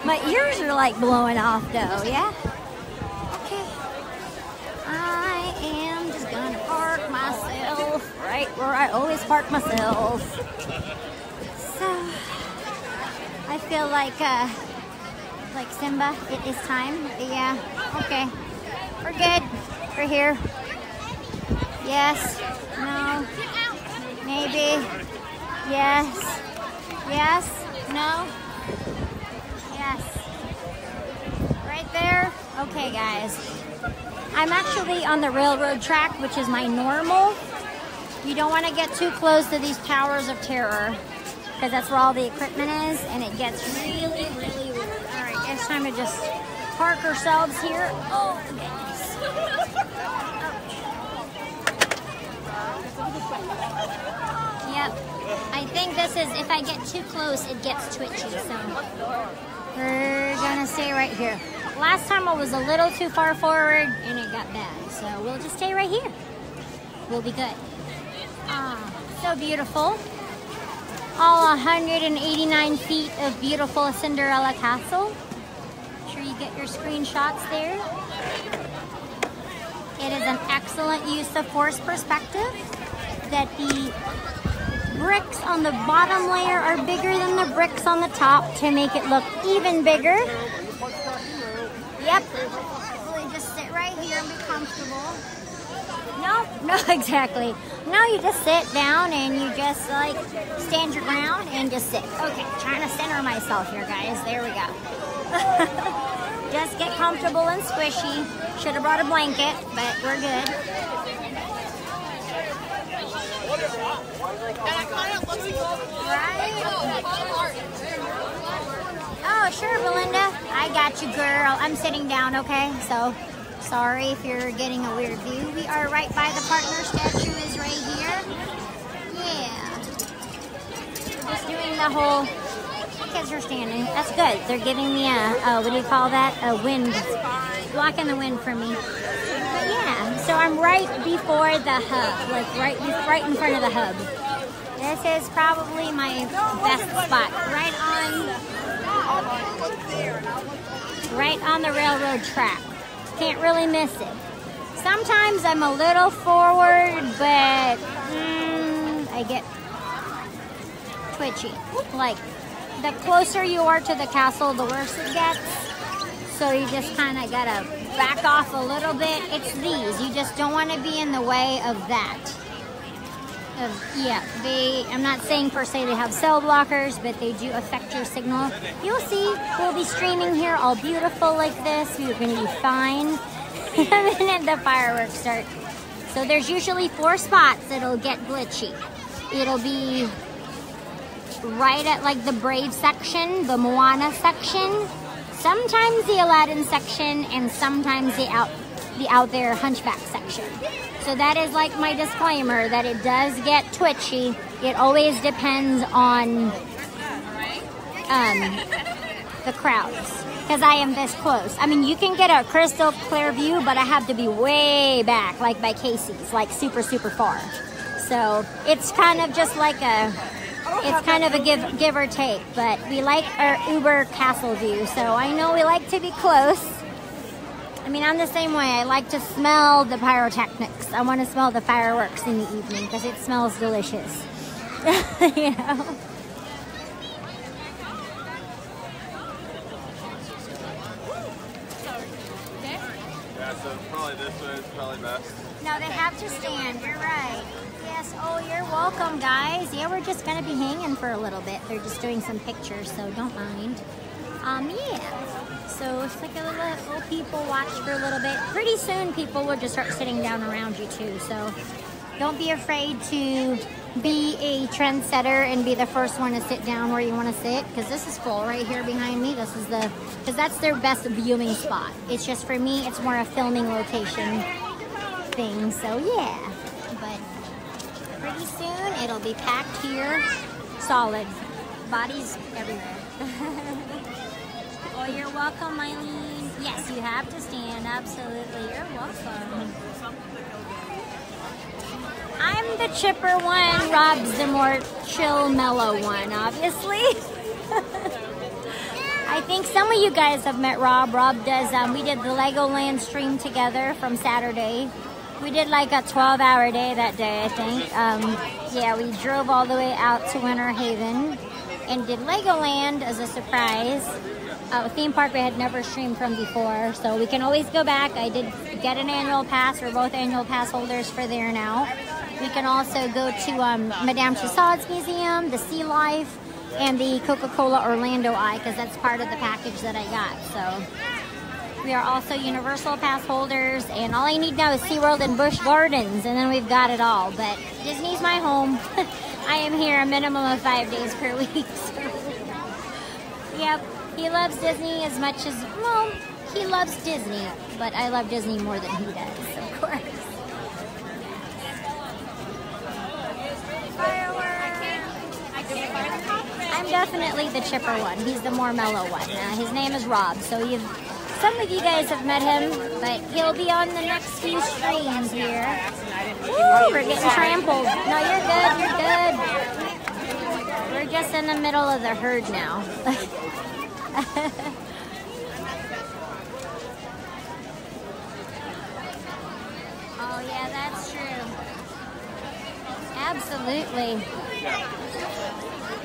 My ears are like blowing off, though. Yeah. Okay. I am just gonna park myself right where I always park myself. So I feel like Simba. It is time. Yeah. Okay. We're good. We're here. Yes. No. Maybe. Yes. Yes. No. Yes. Right there. Okay, guys. I'm actually on the railroad track, which is my normal. You don't want to get too close to these towers of terror, because that's where all the equipment is, and it gets really, really weird. All right, it's time to just park ourselves here. Oh, goodness. Yep. I think this is, if I get too close, it gets twitchy, so we're gonna stay right here. Last time I was a little too far forward, and it got bad, so we'll just stay right here. We'll be good. Ah, so beautiful. All 189 feet of beautiful Cinderella Castle. Make sure you get your screenshots there. It is an excellent use of force perspective, that the bricks on the bottom layer are bigger than the bricks on the top to make it look even bigger. Yep. Really just sit right here and be comfortable. No, exactly. No, you just sit down and you just like stand your ground and just sit. Okay, trying to center myself here, guys. There we go. Just get comfortable and squishy. Should have brought a blanket, but we're good. Right? Oh, sure, Belinda. I got you, girl. I'm sitting down, okay? So, sorry if you're getting a weird view. We are right by the partner statue is right here. Yeah. We're just doing the whole... Kids are standing. That's good. They're giving me a what do you call that? A wind. Blocking the wind for me. But yeah, so I'm right before the hub. Like right in front of the hub. This is probably my best spot. Right on the railroad track. Can't really miss it. Sometimes I'm a little forward, but I get twitchy. Like, the closer you are to the castle, the worse it gets. So you just kind of gotta back off a little bit. It's these. You just don't want to be in the way of that. I'm not saying per se they have cell blockers, but they do affect your signal. You'll see, we'll be streaming here all beautiful like this. We're going to be fine the minute the fireworks start. So there's usually 4 spots that'll get glitchy. It'll be right at like the Brave section, the Moana section, sometimes the Aladdin section, and sometimes the out there Hunchback section. So that is like my disclaimer that it does get twitchy. It always depends on the crowds, because I am this close. I mean, you can get a crystal clear view, but I have to be way back, like by Casey's, like super, super far. So it's kind of just like a give or take, but we like our Uber castle view, so I know we like to be close. I mean, I'm the same way. I like to smell the pyrotechnics. I want to smell the fireworks in the evening because it smells delicious. You know? Yeah, so probably this way is probably best. No, they have to stand. You're right. Yes, Yes. Oh, you're welcome, guys. Yeah, we're just gonna be hanging for a little bit. They're just doing some pictures, so don't mind. Yeah. So it's like a little people watch for a little bit. Pretty soon, people will just start sitting down around you too. So don't be afraid to be a trendsetter and be the first one to sit down where you want to sit, because this is full right here behind me. This is because that's their best viewing spot. It's just for me, it's more a filming location thing. So yeah, but pretty soon it'll be packed here, solid, bodies everywhere. Oh, you're welcome, Eileen. Yes, you have to stand. Absolutely, you're welcome. I'm the chipper one. Rob's the more chill, mellow one, obviously. I think some of you guys have met Rob. Rob does, we did the Legoland stream together from Saturday. We did like a 12-hour day that day, I think. Yeah, we drove all the way out to Winter Haven and did Legoland as a surprise. A theme park we had never streamed from before, so we can always go back. I did get an annual pass. We're both annual pass holders for there now. We can also go to Madame Tussauds Museum, the Sea Life, and the Coca-Cola Orlando Eye, because that's part of the package that I got. So we are also Universal Pass holders, and all I need now is SeaWorld and Busch Gardens, and then we've got it all. But Disney's my home. I am here a minimum of 5 days per week. So. Yep, he loves Disney as much as, well, he loves Disney, but I love Disney more than he does, of course. I'm definitely the chipper one. He's the more mellow one. His name is Rob, so some of you guys have met him, but he'll be on the next few streams here. Woo, we're getting trampled. No, you're good, you're good. We're just in the middle of the herd now. Oh yeah, that's true. Absolutely.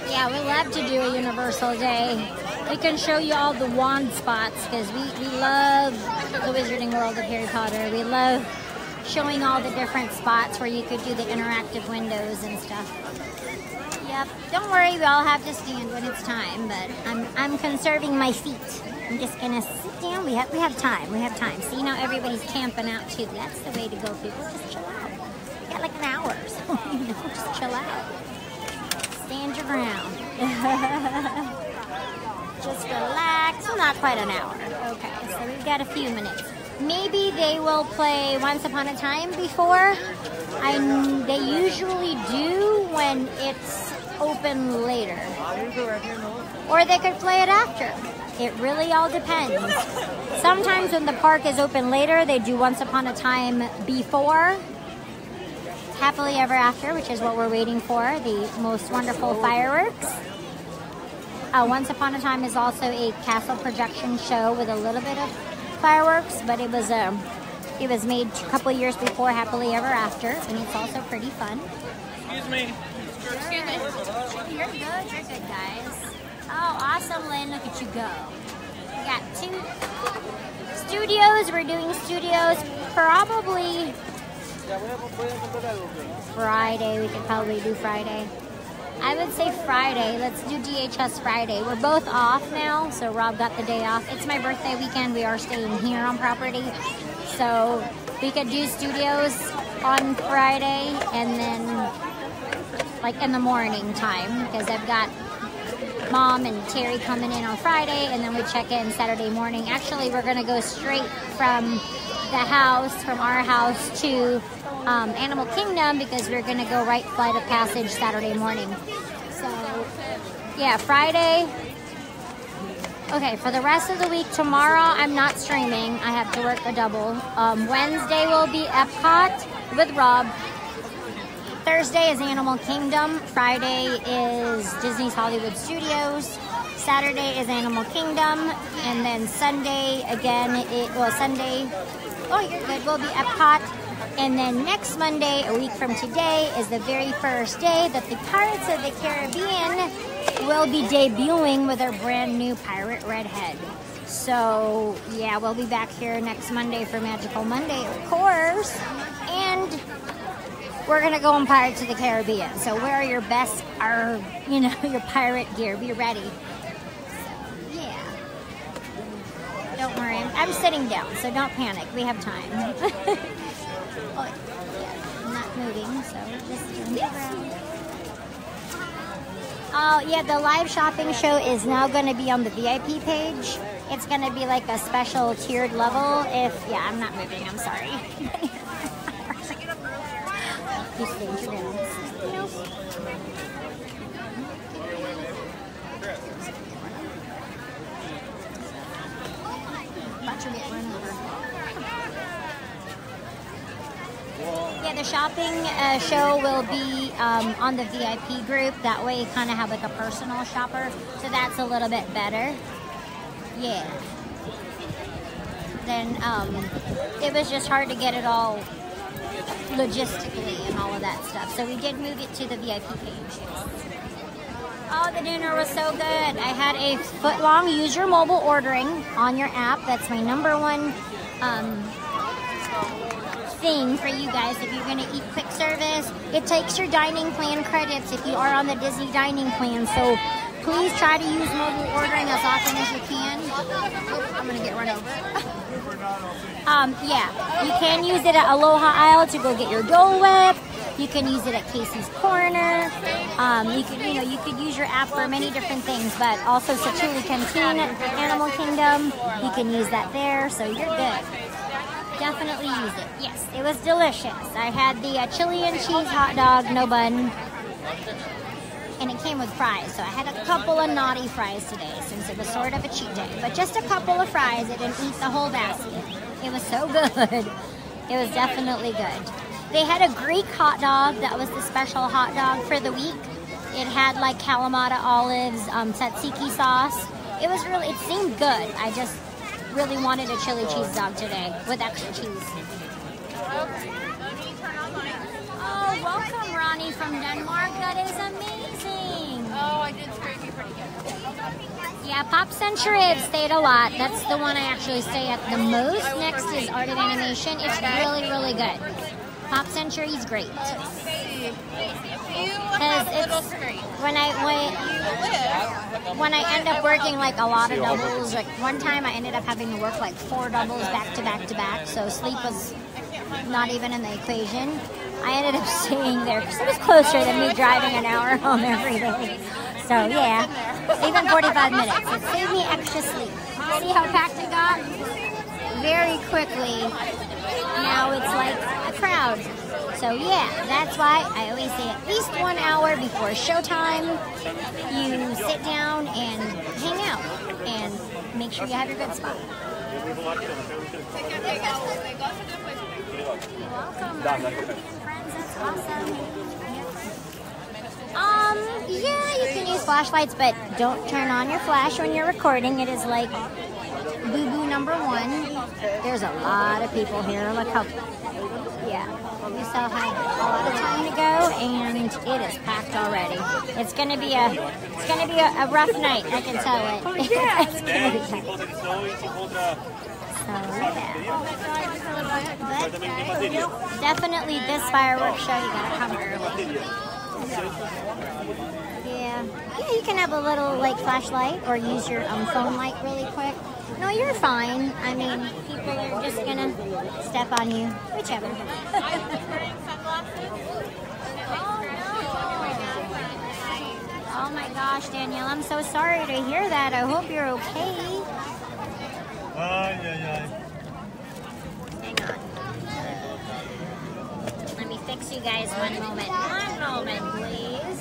Yeah, we love to do a Universal Day. We can show you all the wand spots because we love the Wizarding World of Harry Potter. We love showing all the different spots where you could do the interactive windows and stuff. Yep, don't worry, we all have to stand when it's time, but I'm conserving my feet. I'm just gonna sit down. We have time. We have time. See, now everybody's camping out too. That's the way to go, people. Just chill out. We got like an hour, so just chill out. Stand your ground. Just relax. Well, not quite an hour. Okay, so we've got a few minutes. Maybe they will play Once Upon a Time before. They usually do when it's open later. Or they could play it after. It really all depends. Sometimes when the park is open later, they do Once Upon a Time before Happily Ever After, which is what we're waiting for, the most wonderful fireworks. Once Upon a Time is also a castle projection show with a little bit of fireworks, but it was made a couple years before Happily Ever After, and it's also pretty fun. Excuse me. Excuse me. You're good, guys. Oh, awesome, Lynn. Look at you go. We got 2 studios. We're doing studios probably Friday. We could probably do Friday. I would say Friday. Let's do DHS Friday. We're both off now, so Rob got the day off. It's my birthday weekend. We are staying here on property. So we could do studios on Friday and then like in the morning time, because I've got Mom and Terry coming in on Friday, and then we check in Saturday morning. Actually, we're gonna go straight from the house, from our house to Animal Kingdom, because we're gonna go right flight of passage Saturday morning. So yeah, Friday. Okay, for the rest of the week, tomorrow I'm not streaming. I have to work a double. Wednesday will be Epcot with Rob. Thursday is Animal Kingdom. Friday is Disney's Hollywood Studios. Saturday is Animal Kingdom. And then Sunday, again, Sunday, oh, you're good, will be Epcot. And then next Monday, a week from today, is the very first day that the Pirates of the Caribbean will be debuting with their brand new Pirate Redhead. So, yeah, we'll be back here next Monday for Magical Monday, of course. And we're gonna go on Pirates of the Caribbean. So wear your best, your pirate gear. Be ready. So, yeah. Don't worry. I'm sitting down, so don't panic. We have time. Oh, yeah, I'm not moving, so just turn around. Oh, yeah, the live shopping show is now going to be on the VIP page. It's going to be like a special tiered level. Yeah, I'm not moving. I'm sorry. You stand your ground. Nope. About to get run over. Yeah, the shopping show will be on the VIP group. That way you kind of have like a personal shopper. So that's a little bit better. Yeah. Then it was just hard to get it all logistically and all of that stuff. So we did move it to the VIP page. Oh, the dinner was so good. I had a foot-long use your mobile ordering on your app. That's my #1 thing for you guys if you're going to eat quick service. It takes your dining plan credits if you are on the Disney dining plan. So please try to use mobile ordering as often as you can. Oh, I'm going to get run over. Yeah, you can use it at Aloha Isle to go get your Dole Whip. You can use it at Casey's Corner. You could use your app for many different things, but also Satuli Canteen at Animal Kingdom. You can use that there, so you're good. Definitely use it. Yes, it was delicious. I had the chili and cheese hot dog, no bun, and it came with fries. So I had a couple of naughty fries today since it was sort of a cheat day, but just a couple of fries. I didn't eat the whole basket. It was so good. It was definitely good. They had a Greek hot dog that was the special hot dog for the week. It had like Kalamata olives, tzatziki sauce. It seemed good. I just really wanted a chili cheese dog today with extra cheese. Oh, welcome, Ronnie from Denmark. That is amazing. Oh, I did scrape you pretty good. Yeah, Pop Century, I've stayed a lot. That's the one I actually stay at the most. Next is Art of Animation. It's really, really good. Pop Century is great. When I end up working like a lot of doubles, like one time I ended up having to work like 4 doubles back to back to back, so sleep was not even in the equation. I ended up staying there because it was closer than me driving an hour home every day. So yeah, even 45 minutes. It saved me extra sleep. See how packed it got? Very quickly. Now it's like a crowd. So yeah, that's why I always say at least 1 hour before showtime, you sit down and hang out and make sure you have your good spot. You're welcome. Friends, that's awesome. Yeah, you can use flashlights, but don't turn on your flash when you're recording. It is like boo-boo #1. There's a lot of people here. Look how, yeah, we still have a lot of time to go, and it is packed already. It's gonna be a rough night. I can tell it. Oh, yeah. It's gonna be packed. So yeah, but definitely this fireworks show you gotta come early. Yeah, you can have a little like flashlight or use your phone light really quick. No, you're fine. I mean, people are just gonna step on you, whichever. Oh my gosh, Danielle, I'm so sorry to hear that. I hope you're okay. Hang on. Let me fix you guys one moment. One moment, please.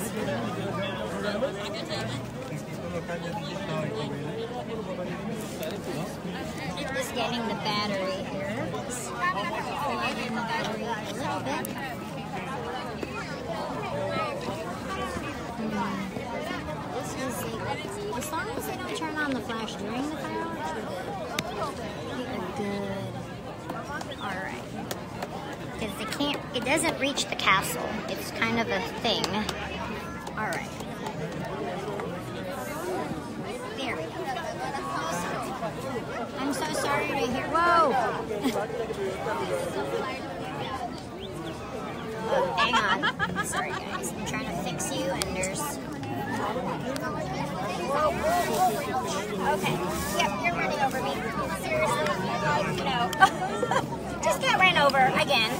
Just getting the battery here. Plugging the battery a little bit. This is easy. As long as they don't turn on the flash during the fireworks, we're good. Alright. Because it doesn't reach the castle. It's kind of a thing. Alright. There we go. I'm so sorry to hear. Whoa! Hang on. Oops, I'm trying to fix you, and there's... Okay. Yep, you're running over me. Seriously? No. Just got ran over again.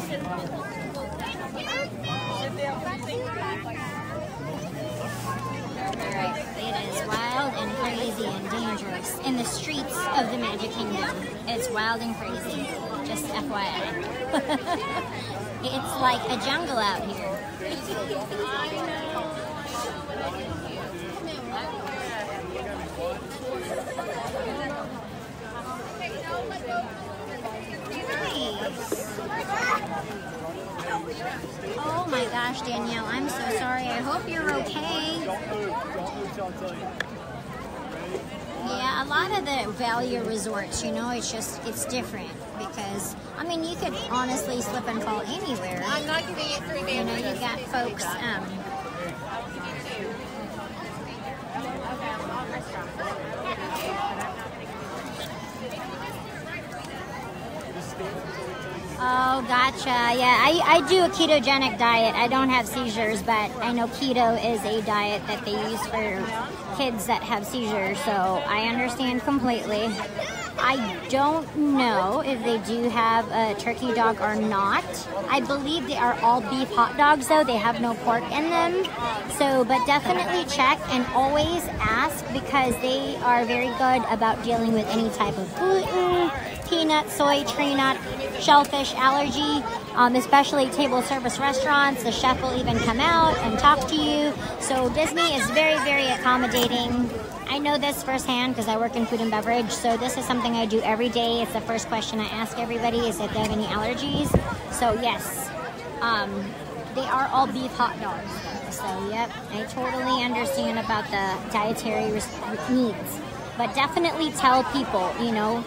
Alright, it is wild and crazy and dangerous in the streets of the Magic Kingdom. It's wild and crazy. Just FYI. It's like a jungle out here. Oh my gosh, Danielle, I'm so sorry. I hope you're okay. Yeah, a lot of the value resorts, you know, it's different because, I mean, you could honestly slip and fall anywhere. I'm not giving it 3 days. You know, you got folks, oh, gotcha. Yeah, I do a ketogenic diet. I don't have seizures, but I know keto is a diet that they use for kids that have seizures, so I understand completely. I don't know if they do have a turkey dog or not. I believe they are all beef hot dogs, though. They have no pork in them. So, but definitely check and always ask because they are very good about dealing with any type of gluten, peanut, soy, tree nut, shellfish allergy, especially table service restaurants. The chef will even come out and talk to you. So Disney is very, very accommodating. I know this firsthand because I work in food and beverage, so this is something I do every day. It's the first question I ask everybody is if they have any allergies. So yes, they are all beef hot dogs. So yep, I totally understand about the dietary needs. But definitely tell people, you know,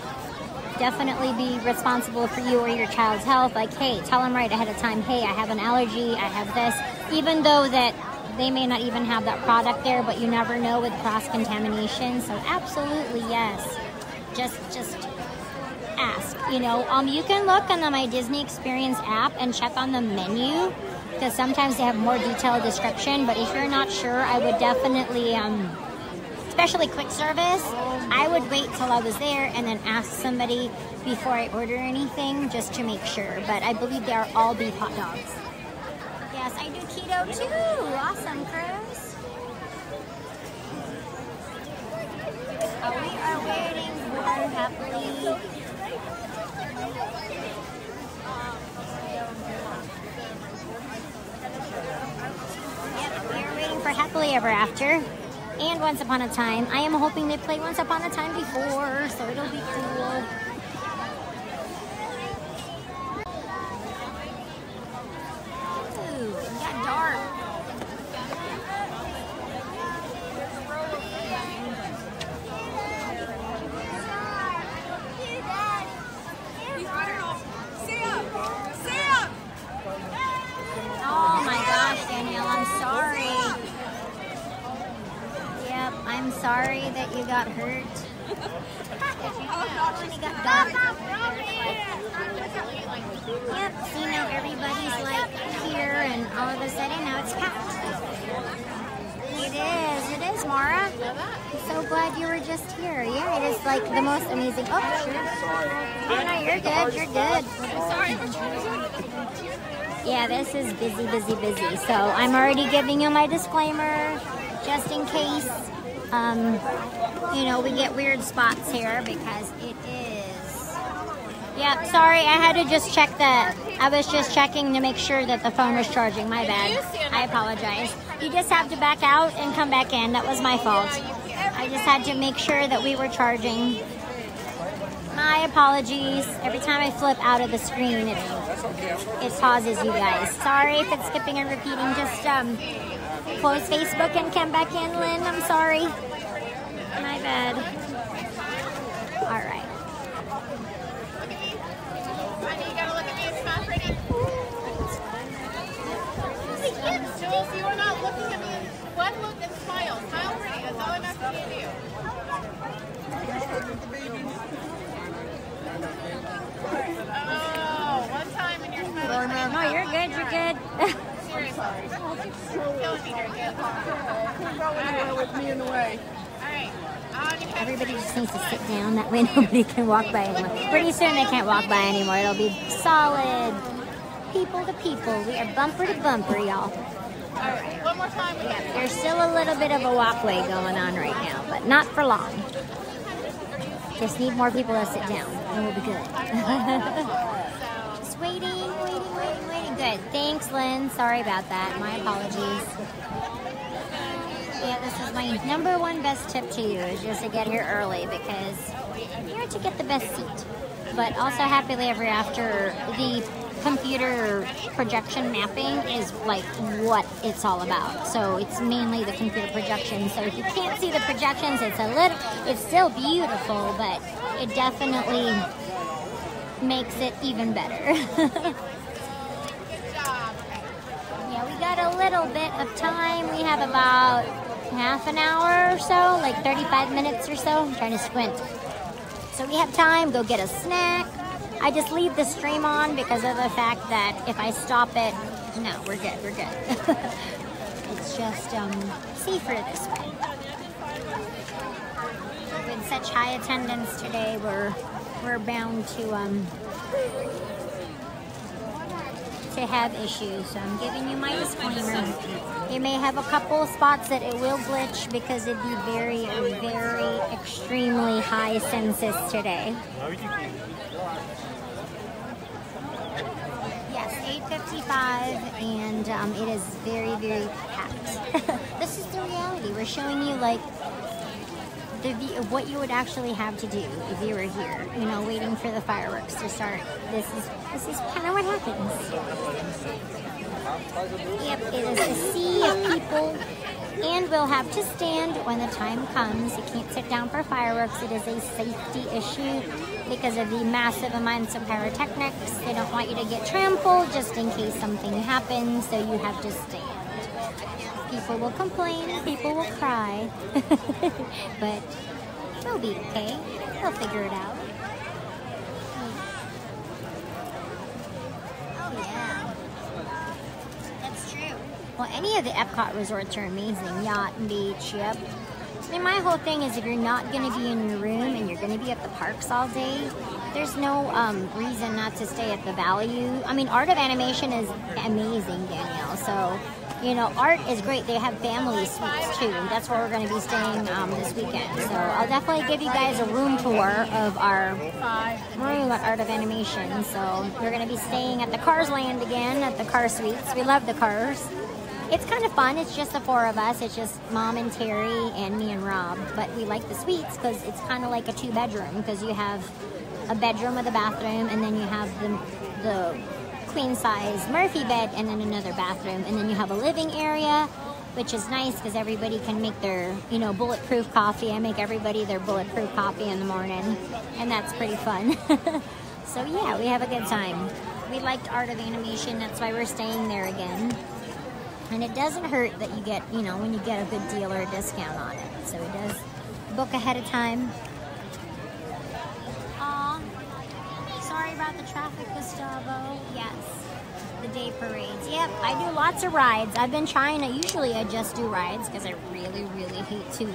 definitely be responsible for you or your child's health. Like, hey, tell them right ahead of time, hey, I have an allergy, I have this. Even though that they may not even have that product there, but you never know with cross-contamination. So absolutely, yes. Just ask, you know. You can look on the My Disney Experience app and check on the menu because sometimes they have more detailed description. But if you're not sure, I would definitely, especially quick service, I would wait till I was there and then ask somebody before I order anything just to make sure. But I believe they are all beef hot dogs. Yes, I do keto too. Awesome, Chris. We are waiting for Happily. Yep, we are waiting for Happily Ever After and Once Upon a Time. I am hoping they play Once Upon a Time before, so it'll be cool. I'm sorry that you got hurt. Yep, see now everybody's like here and all of a sudden now it's packed. It is, Mara. I'm so glad you were just here. Yeah, it is like the most amazing. Oh, sure. Oh, no, you're good. Yeah, this is busy. So I'm already giving you my disclaimer just in case. You know, we get weird spots here because it is. Yep, sorry, I had to just check I was just checking to make sure that the phone was charging. My bad. I apologize. You just have to back out and come back in. That was my fault. I just had to make sure that we were charging. My apologies. Every time I flip out of the screen, it pauses you guys. Sorry if it's skipping and repeating. Just, close Facebook and come back in, Lynn. I'm sorry. My bad. All right. Honey, you gotta look at me and smile pretty. Jules, you are not looking at me. One look and smile. Smile pretty. That's all I'm asking you to do. Oh, one time and you're smiling. No, you're good. Seriously. me in the way. Everybody just needs to sit down. That way nobody can walk by anymore. Pretty soon they can't walk by anymore. It'll be solid people to people. We are bumper to bumper, y'all. One more time. Yeah, there's still a little bit of a walkway going on right now, but not for long. Just need more people to sit down, and we'll be good. Just waiting. Good. Thanks, Lynn. Sorry about that. My apologies. Yeah, this is my number one best tip to you is just to get here early because you're to get the best seat. But also happily ever after, the computer projection mapping is like what it's all about. So it's mainly the computer projection. So if you can't see the projections, it's still beautiful, but it definitely makes it even better. Yeah, we got a little bit of time. We have about half an hour or so, like 35 minutes or so. I'm trying to squint. So we have time, go get a snack. I just leave the stream on because of the fact that if I stop it, no, we're good. It's just safer this way. With such high attendance today, we're bound to have issues. So I'm giving you my disclaimer. You may have a couple spots that it will glitch because it'd be very, very extremely high census today. Yes, 8:55, and it is very, very packed. This is the reality. We're showing you like the view of what you would actually have to do if you were here, you know, waiting for the fireworks to start. This is kind of what happens. Yep, it is a sea of people, and we'll have to stand when the time comes. You can't sit down for fireworks. It is a safety issue because of the massive amounts of pyrotechnics. They don't want you to get trampled just in case something happens, so you have to stand. People will complain, people will cry, but they'll be okay. They'll figure it out. Oh yeah, that's true. Well, any of the Epcot resorts are amazing. Yacht and beach, yep. And my whole thing is if you're not going to be in your room and you're going to be at the parks all day, there's no reason not to stay at the Value. I mean, Art of Animation is amazing, Danielle, so... You know, Art is great. They have family suites too. That's where we're going to be staying this weekend. So I'll definitely give you guys a room tour of our room at Art of Animation. So we're going to be staying at the Cars Land again, at the Car Suites. We love the cars. It's kind of fun. It's just the four of us. It's just Mom and Terry and me and Rob. But we like the suites because it's kind of like a two-bedroom because you have a bedroom with a bathroom and then you have the queen size Murphy bed and then another bathroom, and then you have a living area, which is nice because everybody can make their, you know, bulletproof coffee. I make everybody their bulletproof coffee in the morning, and that's pretty fun. So yeah, we have a good time. We liked Art of Animation, that's why we're staying there again. And it doesn't hurt that you get, you know, when you get a good deal or a discount on it. So it does book ahead of time. Sorry about the traffic, Gustavo. Yes, the day parades. Yep, I do lots of rides. I've been trying to, usually I just do rides because I really, really hate to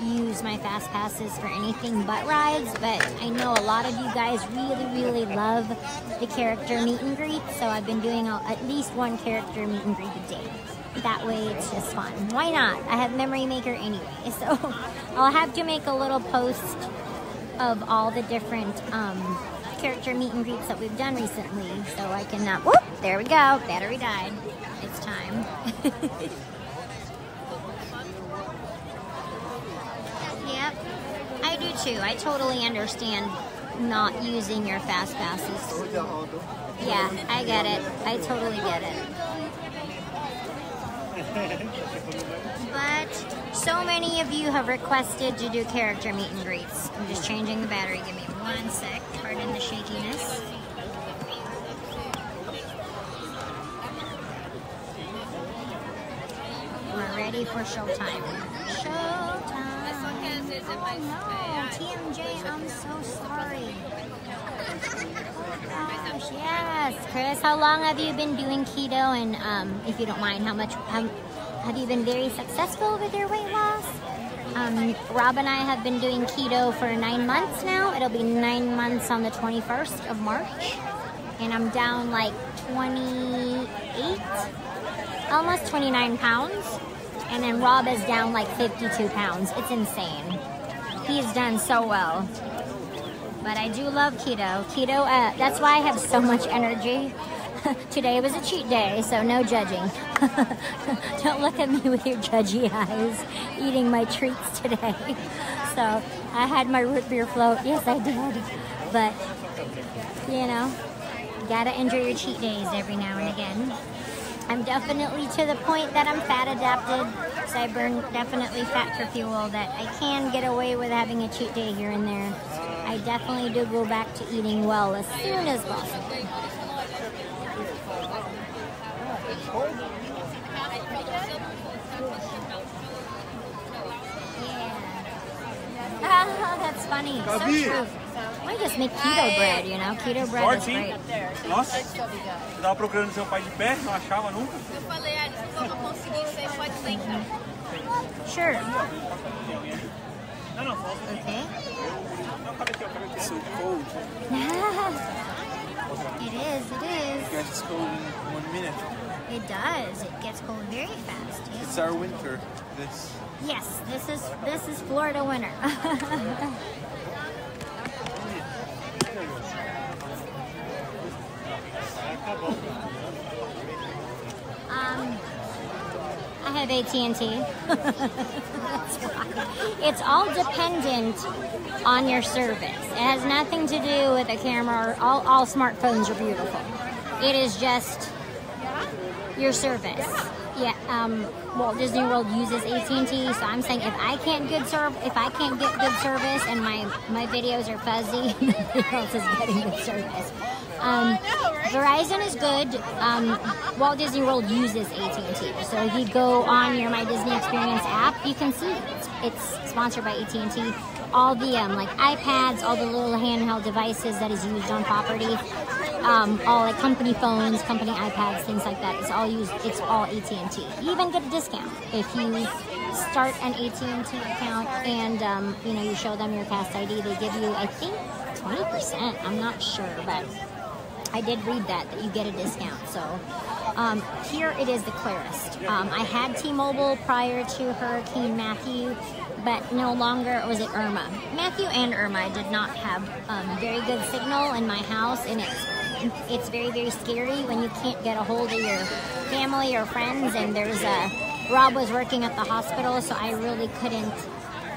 use my fast passes for anything but rides, but I know a lot of you guys really, really love the character meet and greet, so I've been doing at least one character meet and greet a day. That way it's just fun. Why not? I have Memory Maker anyway, so I'll have to make a little post of all the different character meet and greets that we've done recently, so I can whoop, there we go, battery died. It's time. Yep, I do too. I totally understand not using your fast passes. Yeah, I get it. I totally get it. But so many of you have requested to do character meet and greets. I'm just changing the battery. Give me 1 sec. Pardon the shakiness. We're ready for showtime. Showtime. Oh no, TMJ, I'm so sorry. Oh gosh, yes. Chris, how long have you been doing keto? And if you don't mind, how have you been very successful with your weight loss? Rob and I have been doing keto for 9 months now. It'll be 9 months on the 21st of March. And I'm down like 28, almost 29 pounds. And then Rob is down like 52 pounds. It's insane. He's done so well. But I do love keto. Keto, that's why I have so much energy. Today was a cheat day, so no judging. Don't look at me with your judgy eyes eating my treats today. So I had my root beer float. Yes, I did. But, you know, gotta enjoy your cheat days every now and again. I'm definitely to the point that I'm fat adapted, so I burn definitely fat for fuel, that I can get away with having a cheat day here and there. I definitely do go back to eating well as soon as possible. Yeah. Oh, that's funny. So true. Why just make keto bread, you know? Keto bread is great. Nossa, eu tava procurando seu pai de pé, não achava nunca. Eu falei, Alisson, quando eu conseguir, você pode sentar. Sure. Não, não, Okay. não, cadê aqui, ó? So cold. It is, it is. It gets cold in 1 minute. It does. It gets cold very fast. Yes. It's our winter, this. Yes, this is Florida winter. I have AT&T. That's why. It's all dependent on your service. It has nothing to do with a camera. All smartphones are beautiful. It is just your service. Yeah. Walt Disney World uses AT&T, so I'm saying if I can't get good service and my videos are fuzzy, nobody else is getting good service. Verizon is good. Walt Disney World uses AT&T, so if you go on your My Disney Experience app, you can see it's sponsored by AT&T. All the like iPads, all the little handheld devices that is used on property, all like company phones, company iPads, things like that. It's all AT&T. You even get a discount if you start an AT&T account and you know, you show them your cast ID. They give you, I think, 20%. I'm not sure, but I did read that you get a discount. So here it is the clearest. I had T-Mobile prior to Hurricane Matthew, but no longer was it Irma. Matthew and Irma did not have very good signal in my house, and it's very, very scary when you can't get a hold of your family or friends. And Rob was working at the hospital, so I really couldn't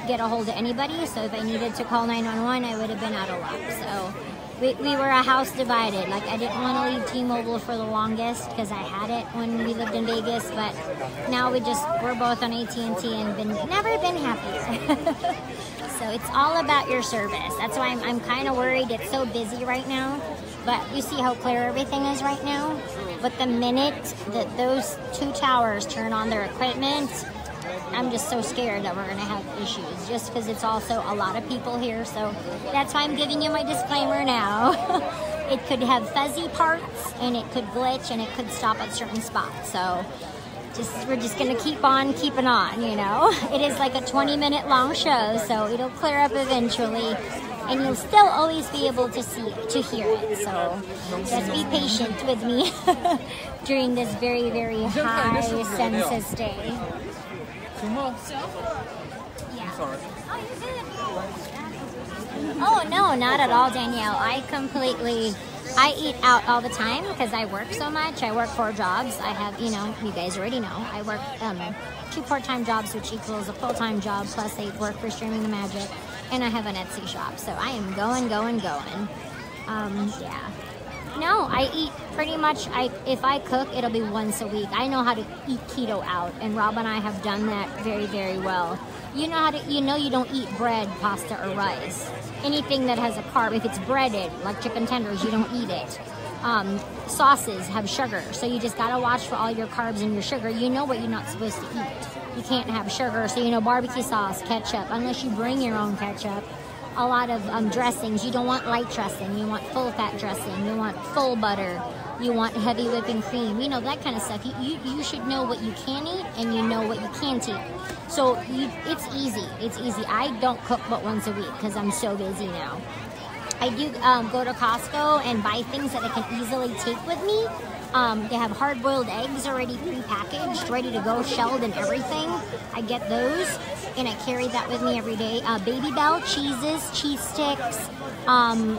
get a hold of anybody. So if I needed to call 911, I would have been out of luck. So we were a house divided. Like, I didn't want to leave T-Mobile for the longest because I had it when we lived in Vegas, but now we're both on AT&T and never been happier. So it's all about your service. That's why I'm kind of worried. It's so busy right now, but you see how clear everything is right now. But the minute that those two towers turn on their equipment, I'm just so scared that we're going to have issues, just because it's also a lot of people here. So that's why I'm giving you my disclaimer now. It could have fuzzy parts, and it could glitch, and it could stop at certain spots. So we're just going to keep on keeping on, you know. It is like a 20-minute long show, so it'll clear up eventually, and you'll still always be able to hear it. So just be patient with me during this very, very high census day. Yeah. Oh, you're good. Oh, no, not at all, Danielle. I eat out all the time because I work so much. I work 4 jobs. I have, you know, you guys already know, I work 2 part-time jobs, which equals a full-time job, plus I work for Streaming the Magic, and I have an Etsy shop. So I am going. Yeah. No, I eat pretty much, if I cook, it'll be once a week. I know how to eat keto out, and Rob and I have done that very, very well. You know you don't eat bread, pasta, or rice. Anything that has a carb, if it's breaded, like chicken tenders, you don't eat it. Sauces have sugar, so you just gotta watch for all your carbs and your sugar. You know what you're not supposed to eat. You can't have sugar, so you know barbecue sauce, ketchup, unless you bring your own ketchup. A lot of dressings. You don't want light dressing. You want full fat dressing. You want full butter. You want heavy whipping cream, you know, that kind of stuff. You should know what you can eat and you know what you can't eat. So it's easy. It's easy. I don't cook but once a week because I'm so busy now. I do go to Costco and buy things that I can easily take with me. They have hard-boiled eggs already pre-packaged, ready to go, shelled and everything. I get those, and I carry that with me every day. Baby Bell cheeses, cheese sticks,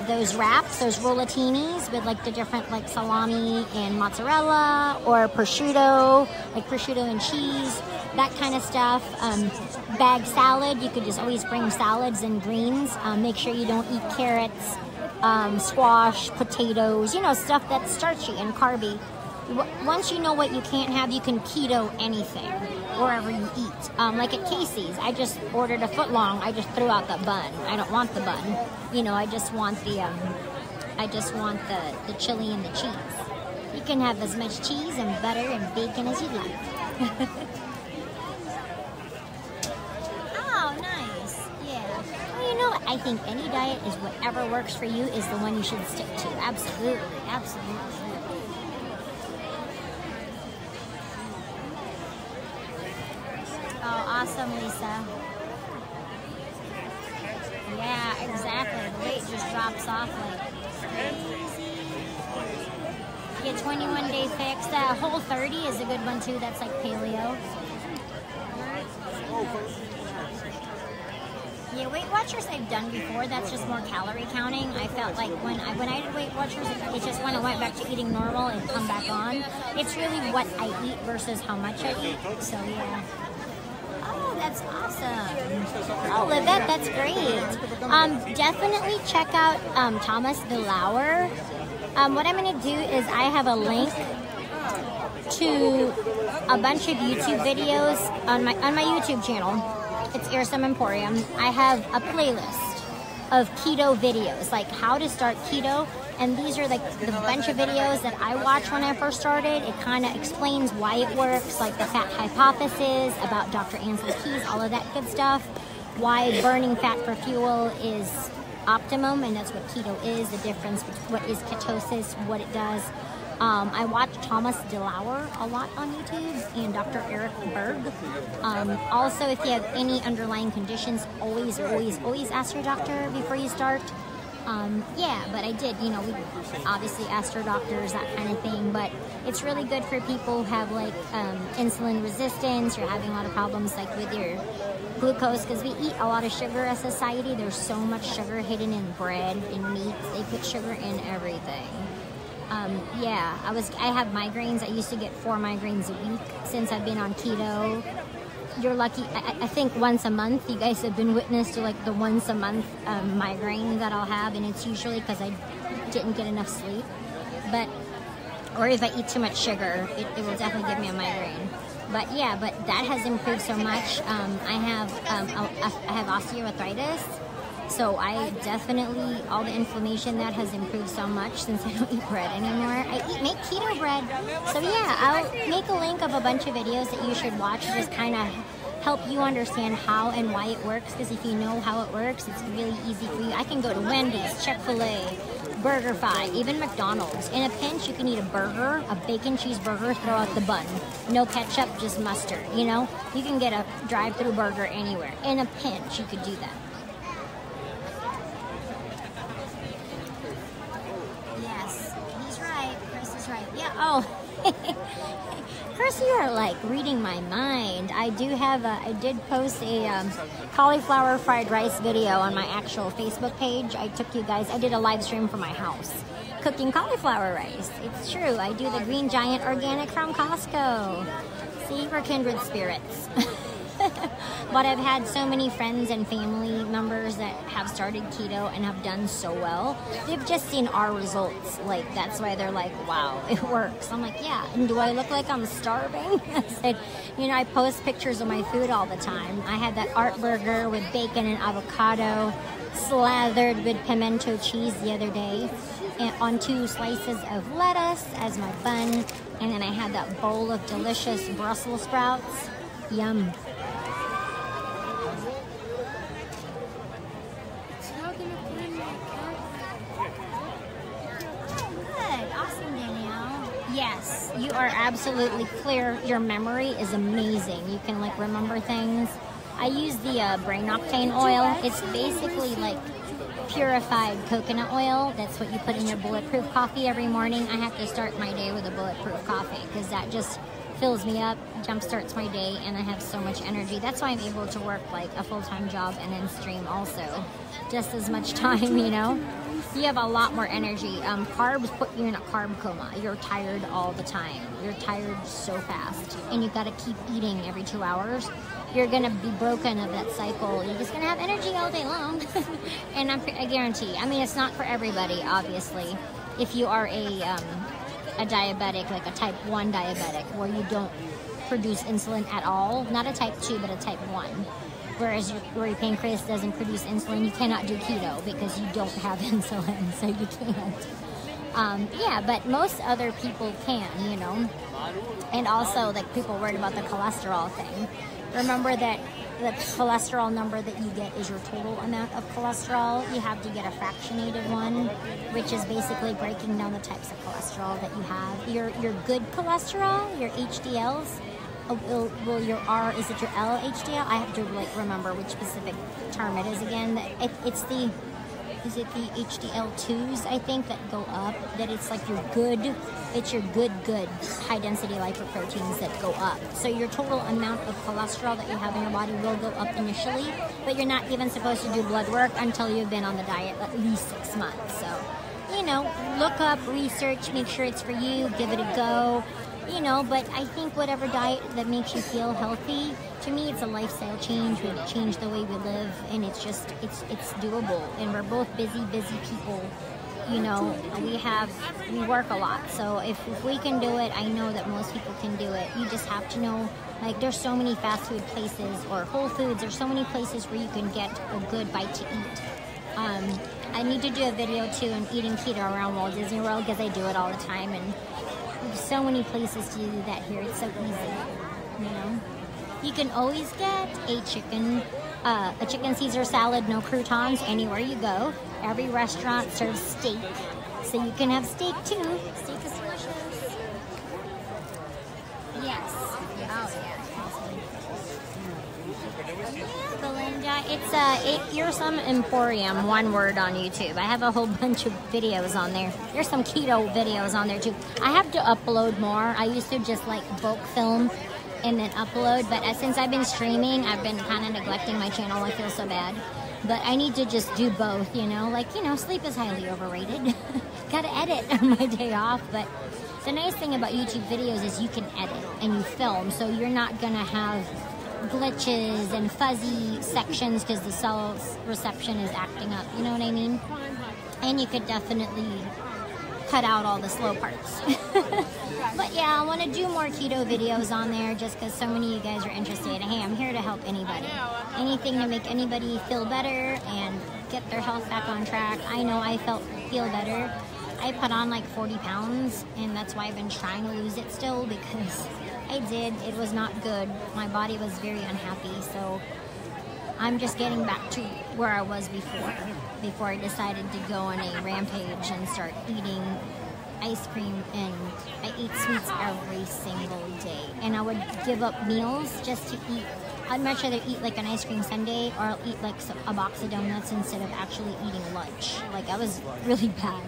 those wraps, those rollatinis with like the different like salami and mozzarella, or prosciutto, like prosciutto and cheese, that kind of stuff. Bag salad, you could just always bring salads and greens. Make sure you don't eat carrots, squash, potatoes, you know, stuff that's starchy and carby. Once you know what you can't have, you can keto anything wherever you eat. Like at Casey's, I just ordered a foot long. I just threw out the bun. I don't want the bun. You know, I just want the chili and the cheese. You can have as much cheese and butter and bacon as you like. Oh, nice. Yeah. Well, you know what? I think any diet is whatever works for you is the one you should stick to. Absolutely. Absolutely. Oh, awesome, Lisa. Yeah, exactly. The weight just drops off like crazy. Get 21-day fix. That Whole 30 is a good one too. That's like paleo. Yeah, Weight Watchers I've done before. That's just more calorie counting. I felt like when I did Weight Watchers, it just when I went back to eating normal and come back on. It's really what I eat versus how much I eat. So yeah. Oh, that's awesome. Oh, Livette, that's great. Definitely check out Thomas DeLauer. What I'm going to do is I have a link to a bunch of YouTube videos on my YouTube channel. It's Earsome Emporium. I have a playlist of keto videos, like how to start keto. And these are like the bunch of videos that I watched when I first started. It kind of explains why it works, like the fat hypothesis, about Dr. Ansel Keys, all of that good stuff. Why burning fat for fuel is optimum, and that's what keto is, the difference between what is ketosis, what it does. I watch Thomas DeLauer a lot on YouTube and Dr. Eric Berg. Also, if you have any underlying conditions, always ask your doctor before you start. Yeah, but I did, you know, we obviously asked our doctors, that kind of thing, but it's really good for people who have like insulin resistance, you're having a lot of problems like with your glucose, because we eat a lot of sugar as a society. There's so much sugar hidden in bread, in meat, they put sugar in everything. Yeah, I have migraines. I used to get 4 migraines a week since I've been on keto. You're lucky. I think once a month. You guys have been witness to like the once a month migraine that I'll have, and it's usually because I didn't get enough sleep. Or if I eat too much sugar, it will definitely give me a migraine. But yeah, but that has improved so much. I have osteoarthritis. So I definitely, all the inflammation, that has improved so much since I don't eat bread anymore. I make keto bread. So yeah, I'll make a link of a bunch of videos that you should watch to just kind of help you understand how and why it works. Because if you know how it works, it's really easy for you. I can go to Wendy's, Chick-fil-A, BurgerFi, even McDonald's. In a pinch, you can eat a burger, a bacon cheeseburger, throw out the bun. No ketchup, just mustard, you know? You can get a drive-through burger anywhere. In a pinch, you could do that. Yeah, oh, Chris, you are like reading my mind. I did post a cauliflower fried rice video on my actual Facebook page. I did a live stream from my house, cooking cauliflower rice. It's true, I do the Green Giant organic from Costco. See, we're kindred spirits. But I've had so many friends and family members that have started keto and have done so well. They've just seen our results. Like, that's why they're like, wow, it works. I'm like, yeah. And do I look like I'm starving? I said, you know, I post pictures of my food all the time. I had that art burger with bacon and avocado slathered with pimento cheese the other day, and on 2 slices of lettuce as my bun. And then I had that bowl of delicious Brussels sprouts. Yum. Good. Awesome, Danielle. you are absolutely clear. Your memory is amazing. You can like remember things. I use the brain octane oil. It's basically like purified coconut oil. That's what you put in your bulletproof coffee every morning. I have to start my day with a bulletproof coffee because that just fills me up, jump starts my day, and I have so much energy. That's why I'm able to work like a full-time job and then stream also. Just as much time, you know? You have a lot more energy. Carbs put you in a carb coma. You're tired all the time. You're tired so fast. And you gotta keep eating every 2 hours. You're gonna be broken of that cycle. You're just gonna have energy all day long. And I guarantee, I mean, it's not for everybody, obviously. If you are a diabetic, like a type 1 diabetic, where you don't produce insulin at all, not a type 2, but a type 1. Whereas where your pancreas doesn't produce insulin, you cannot do keto because you don't have insulin, so you can't. Yeah, but most other people can, you know. And also, like, people worried about the cholesterol thing. Remember that the cholesterol number that you get is your total amount of cholesterol. You have to get a fractionated one, which is basically breaking down the types of cholesterol that you have. Your good cholesterol, your HDLs, will your R, is it your LHDL? I have to like remember which specific term it is again. Is it the HDL2s, I think, that go up? That it's like your good, it's your good high density lipoproteins that go up. So your total amount of cholesterol that you have in your body will go up initially, but you're not even supposed to do blood work until you've been on the diet at least 6 months. So, you know, look up, research, make sure it's for you, give it a go. You know, but I think whatever diet that makes you feel healthy, to me it's a lifestyle change. We change the way we live, and it's just, it's doable. And we're both busy people. You know, we work a lot. So if we can do it, I know that most people can do it. You just have to know, like, there's so many fast food places or Whole Foods. There's so many places where you can get a good bite to eat. I need to do a video too on eating keto around Walt Disney World because I do it all the time, and there's so many places to do that here. It's so easy, you know. You can always get a chicken Caesar salad, no croutons, anywhere you go. Every restaurant serves steak, so you can have steak too. Steak is delicious. Yes. Oh yeah. Yeah, Belinda. It's Earsome Emporium, one word on YouTube. I have a whole bunch of videos on there. There's some keto videos on there too. I have to upload more. I used to just like bulk film and then upload, but since I've been streaming, I've been kind of neglecting my channel. I feel so bad. But I need to just do both, you know? Like, you know, sleep is highly overrated. Gotta edit on my day off, but the nice thing about YouTube videos is you can edit and you film, so you're not gonna have glitches and fuzzy sections because the cell reception is acting up, you know what I mean? And you could definitely cut out all the slow parts. But yeah, I want to do more keto videos on there just because so many of you guys are interested. Hey, I'm here to help anybody. Anything to make anybody feel better and get their health back on track. I know I feel better. I put on like 40 pounds, and that's why I've been trying to lose it still, because I did. It was not good. My body was very unhappy, so I'm just getting back to where I was before I decided to go on a rampage and start eating ice cream, and I eat sweets every single day. And I would give up meals just to eat. I'd much rather eat like an ice cream sundae, or I'll eat like a box of donuts instead of actually eating lunch. Like, I was really bad.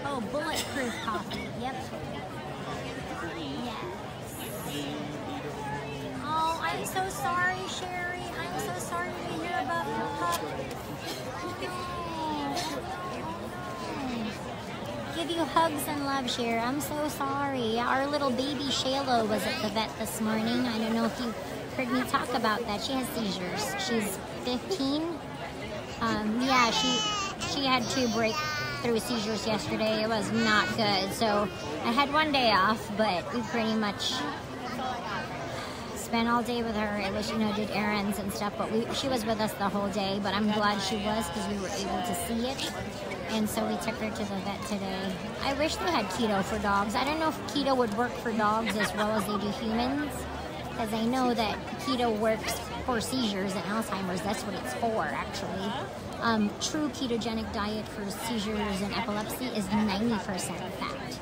Oh, bulletproof coffee. Yep. Yes. Oh, I'm so sorry, Sherry. I'm so sorry to hear about your pup. Give you hugs and love, Sherry. I'm so sorry. Our little baby Shayla was at the vet this morning. I don't know if you heard me talk about that. She has seizures. She's 15. Yeah, she had 2 breakthrough seizures yesterday. It was not good. So I had 1 day off, but we pretty much spent all day with her. It was, you know, did errands and stuff, but she was with us the whole day. But I'm glad she was, because we were able to see it. And so we took her to the vet today. I wish they had keto for dogs. I don't know if keto would work for dogs as well as they do humans. because I know that keto works for seizures and Alzheimer's. That's what it's for, actually. True ketogenic diet for seizures and epilepsy is 90% fat.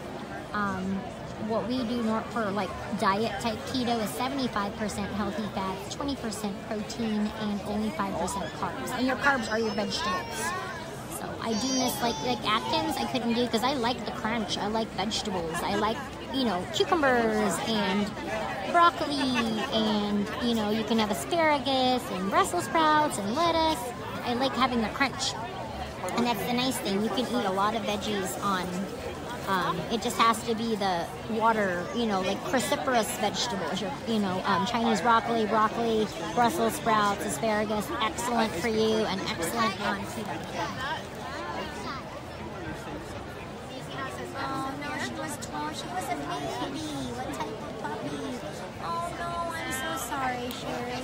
What we do for like diet type keto is 75% healthy fats, 20% protein, and only 5% carbs. And your carbs are your vegetables. So I do miss like Atkins. I couldn't do because I like the crunch. I like vegetables. I like, you know, cucumbers and broccoli, and you know, you can have asparagus and Brussels sprouts and lettuce. I like having the crunch, and that's the nice thing. You can eat a lot of veggies on. It just has to be the water, you know, like cruciferous vegetables. You know, Chinese broccoli, Brussels sprouts, asparagus. Excellent for you and excellent on keto. Oh no, she was a baby. What type of puppy? Oh no, I'm so sorry, Sherry.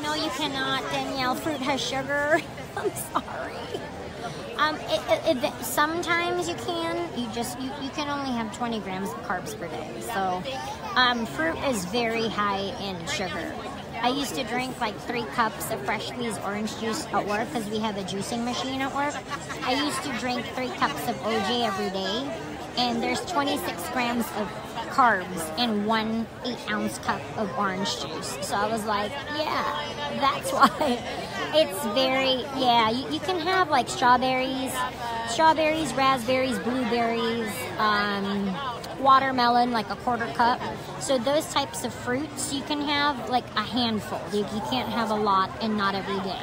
No, you cannot, Danielle. Fruit has sugar. I'm sorry. Sometimes you can. You can only have 20 grams of carbs per day. So, fruit is very high in sugar. I used to drink like 3 cups of fresh squeezed orange juice at work because we have a juicing machine at work. I used to drink 3 cups of OJ every day, and there's 26 grams of carbs in 1 8-ounce cup of orange juice. So I was like, yeah, that's why. It's very, yeah, you can have like strawberries, raspberries, blueberries, watermelon, like a 1/4 cup. So those types of fruits, you can have like a handful. You can't have a lot and not every day.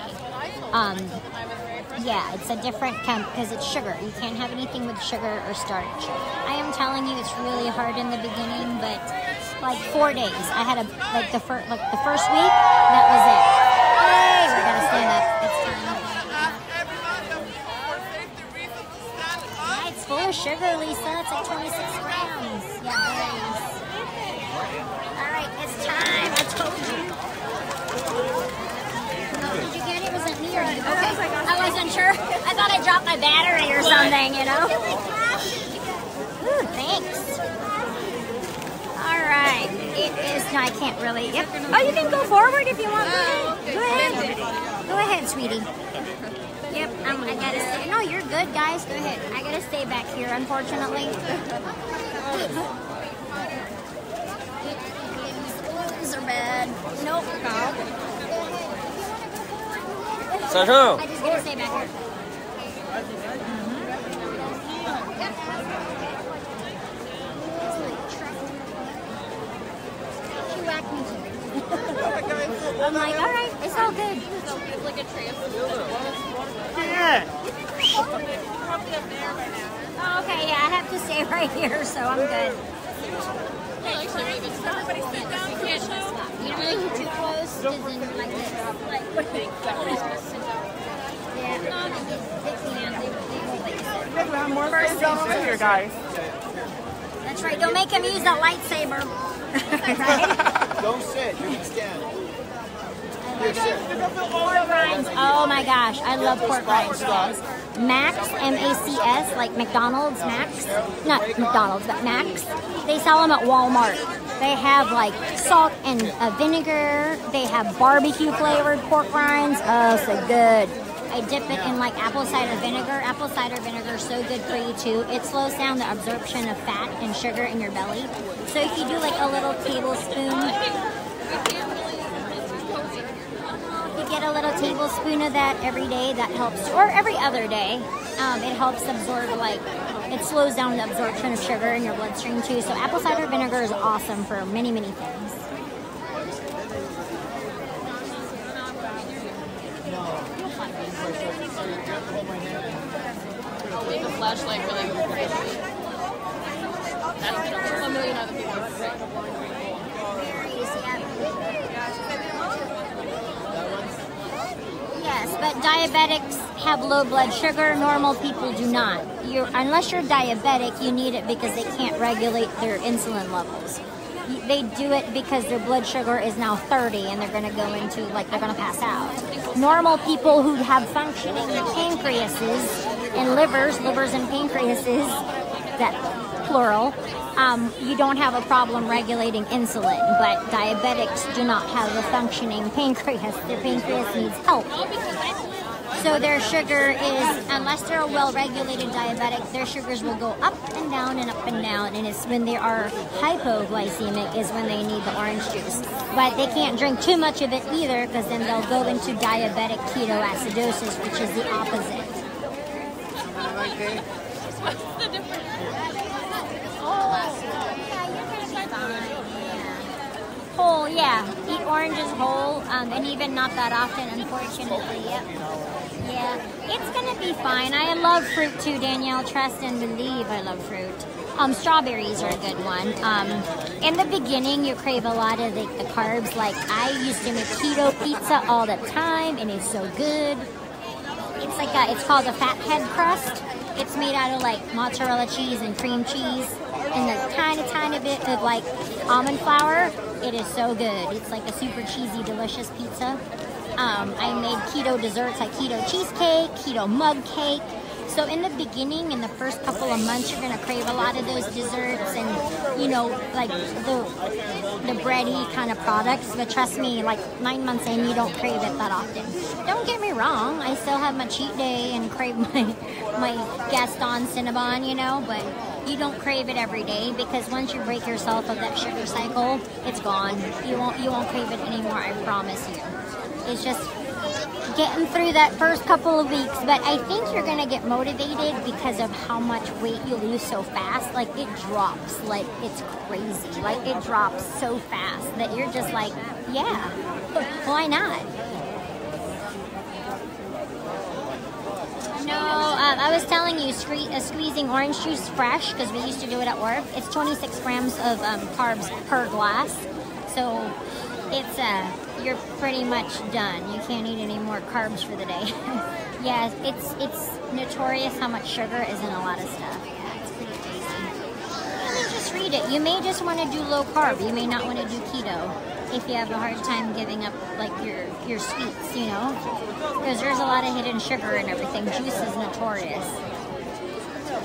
Yeah, it's a different because it's sugar. You can't have anything with sugar or starch. I am telling you, it's really hard in the beginning, but like 4 days. I had the first week, that was it. Hey, we gotta stand up. It's time. Yeah, it's full of sugar, Lisa. It's like 26 grams. Yeah, berries. All right, it's time. I told you. Did you get it? Was it me or you? Okay. I wasn't sure. I thought I dropped my battery or something, you know? Ooh, thanks. All right. It is, no, I can't really. Yep. Oh, you can go forward if you want. Go ahead. Go ahead, sweetie. Yep, I gotta stay. No, you're good, guys. Go ahead. I gotta stay back here, unfortunately. These are bad. Nope. I just gotta stay back here. She whacked me too. I'm like, all right, it's all good. So it's like a transfer. Oh, okay, yeah, I have to stay right here, so I'm good. Everybody sit down. You don't want to get too close, because then like this. Like, what do you think? Yeah, no, they can. They will like that. More first over here, guys. That's right. Don't make him use that lightsaber. Right? Don't sit. You can stand. Pork rinds. Oh my gosh, I love pork rinds, guys. Max, M-A-C-S, like McDonald's, Max. Not McDonald's, but Max. They sell them at Walmart. They have like salt and vinegar. They have barbecue flavored pork rinds. Oh, so good. I dip it in like apple cider vinegar. Apple cider vinegar is so good for you too. It slows down the absorption of fat and sugar in your belly. So if you do like a little tablespoon, you get a little tablespoon of that every day, that helps, or every other day. It helps absorb, like, it slows down the absorption of sugar in your bloodstream too. So apple cider vinegar is awesome for many, many things. Make a flashlight really that's a million other people. Yes, but diabetics have low blood sugar. Normal people do not. Unless you're diabetic, you need it because they can't regulate their insulin levels. They do it because their blood sugar is now 30 and they're going to go into, like, they're going to pass out. Normal people who have functioning pancreases and livers and pancreases, that plural, you don't have a problem regulating insulin, but diabetics do not have a functioning pancreas. Their pancreas needs help. So their sugar is, unless they're a well-regulated diabetic, their sugars will go up and down and up and down, and it's when they are hypoglycemic is when they need the orange juice. But they can't drink too much of it either, because then they'll go into diabetic ketoacidosis, which is the opposite. What's the difference? Whole, yeah. Eat oranges whole, and even not that often, unfortunately. Yep. Yeah, it's gonna be fine. I love fruit too, Danielle. Trust and believe I love fruit. Strawberries are a good one. In the beginning, you crave a lot of the carbs. Like, I used to make keto pizza all the time, and it's so good. It's like it's called a fathead crust. It's made out of like mozzarella cheese and cream cheese, and a tiny bit of like almond flour. It is so good. It's like a super cheesy, delicious pizza. I made keto desserts like keto cheesecake, keto mug cake. So in the beginning, in the first couple of months, you're gonna crave a lot of those desserts and, you know, like the bready kind of products. But trust me, like 9 months in, you don't crave it that often. Don't get me wrong, I still have my cheat day and crave my Gaston Cinnabon, you know, but you don't crave it every day, because once you break yourself of that sugar cycle, it's gone. You won't crave it anymore, I promise you. It's just getting through that first couple of weeks, but I think you're gonna get motivated because of how much weight you lose so fast. Like, it drops, like it's crazy. Like, it drops so fast that you're just like, yeah, why not? No, I was telling you, squeezing orange juice fresh, because we used to do it at work. It's 26 grams of carbs per glass, so it's you're pretty much done. You can't eat any more carbs for the day. Yeah, it's notorious how much sugar is in a lot of stuff. Yeah, it's pretty crazy. I mean, just read it. You may just want to do low carb. You may not want to do keto if you have a hard time giving up like your sweets, you know, because there's a lot of hidden sugar and everything. Juice is notorious.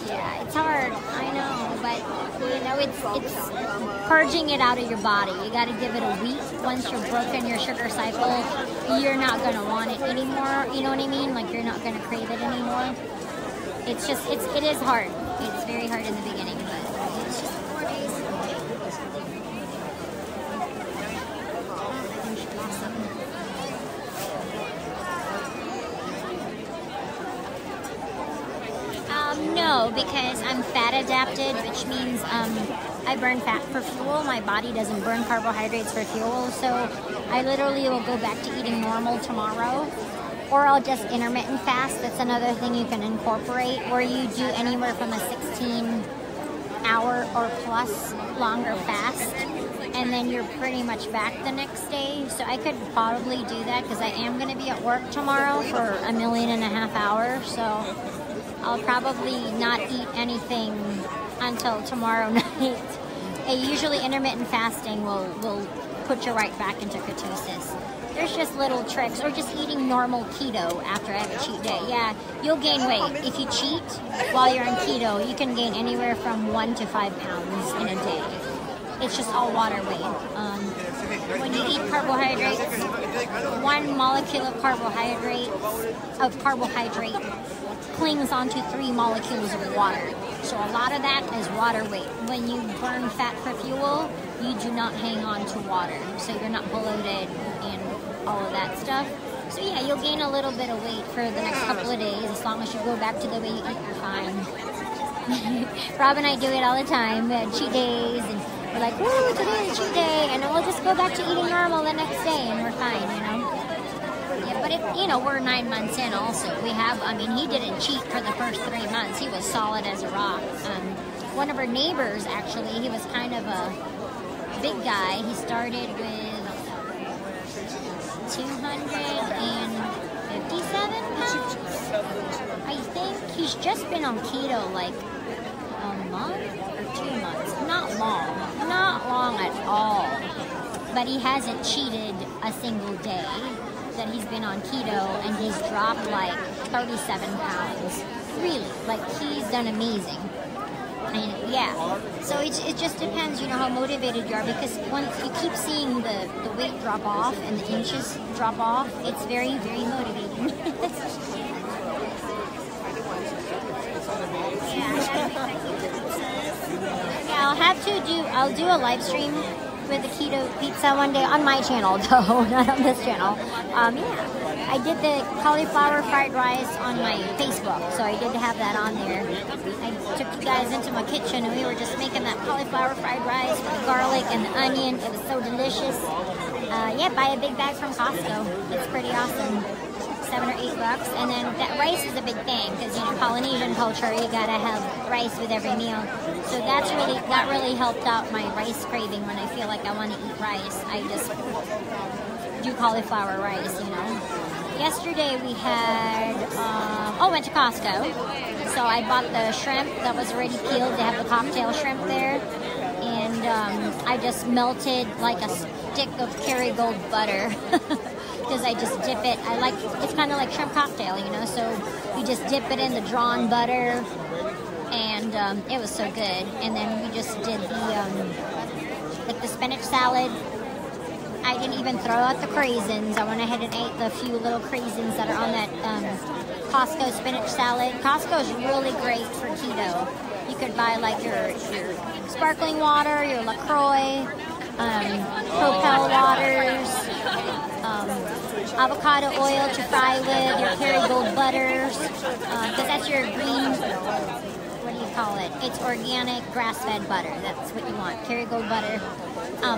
Yeah, it's hard, I know, but you know, it's purging it out of your body. You got to give it a week. Once you're broken your sugar cycle, you're not gonna want it anymore. You know what I mean? Like, you're not gonna crave it anymore. It's just, it is hard. It's very hard in the beginning, but it's just 4 days. No, because I'm fat adapted, which means I burn fat for fuel. My body doesn't burn carbohydrates for fuel, so I literally will go back to eating normal tomorrow. Or I'll just intermittent fast. That's another thing you can incorporate, where you do anywhere from a 16-hour or plus longer fast, and then you're pretty much back the next day. So I could probably do that, because I am going to be at work tomorrow for 1.5 million hours, so I'll probably not eat anything until tomorrow night. Usually intermittent fasting will put you right back into ketosis. There's just little tricks, or just eating normal keto after I have a cheat day. Yeah, you'll gain weight. If you cheat while you're on keto, you can gain anywhere from 1 to 5 pounds in a day. It's just all water weight. When you eat carbohydrates, 1 molecule of carbohydrate clings onto 3 molecules of water. So a lot of that is water weight. When you burn fat for fuel, you do not hang on to water. So you're not bloated and all of that stuff. So yeah, you'll gain a little bit of weight for the next couple of days. As long as you go back to the way you eat, you're fine. Rob and I do it all the time. We have cheat days, and we're like, woo, today's a cheat day. And then we'll just go back to eating normal the next day, and we're fine, you know? Yeah, but if, you know, we're 9 months in also. We have, I mean, he didn't cheat for the first 3 months. He was solid as a rock. One of our neighbors, actually, he was kind of a big guy. He started with 257 pounds, I think. He's just been on keto like a month or 2 months. Not long at all. But he hasn't cheated a single day that he's been on keto, and he's dropped like 37 pounds. Really, like, he's done amazing. And yeah, so it just depends, you know, how motivated you are, because once you keep seeing the weight drop off and the inches drop off, it's very, very motivating. Yeah, I'll do a live stream with the keto pizza one day on my channel, though, not on this channel. Yeah. I did the cauliflower fried rice on my Facebook, so I did have that on there. I took you guys into my kitchen and we were just making that cauliflower fried rice with the garlic and the onion. It was so delicious. Yeah, buy a big bag from Costco. It's pretty awesome. $7 or $8. And then that rice is a big thing because, you know, Polynesian culture, you gotta have rice with every meal. So that really helped out my rice craving. When I feel like I want to eat rice, I just do cauliflower rice, you know. Yesterday we had, went to Costco. So I bought the shrimp that was already peeled. They have the cocktail shrimp there. And I just melted like a stick of Kerrygold butter. Because I just dip it. It's kind of like shrimp cocktail, you know. So you just dip it in the drawn butter. And it was so good. And then we just did the spinach salad. I didn't even throw out the craisins. I went ahead and ate the few little craisins that are on that Costco spinach salad. Costco is really great for keto. You could buy like your sparkling water, your LaCroix, Propel waters, avocado oil to fry with, your Kerrygold butters, because that's your green, what do you call it? It's organic grass-fed butter. That's what you want, Kerrygold butter.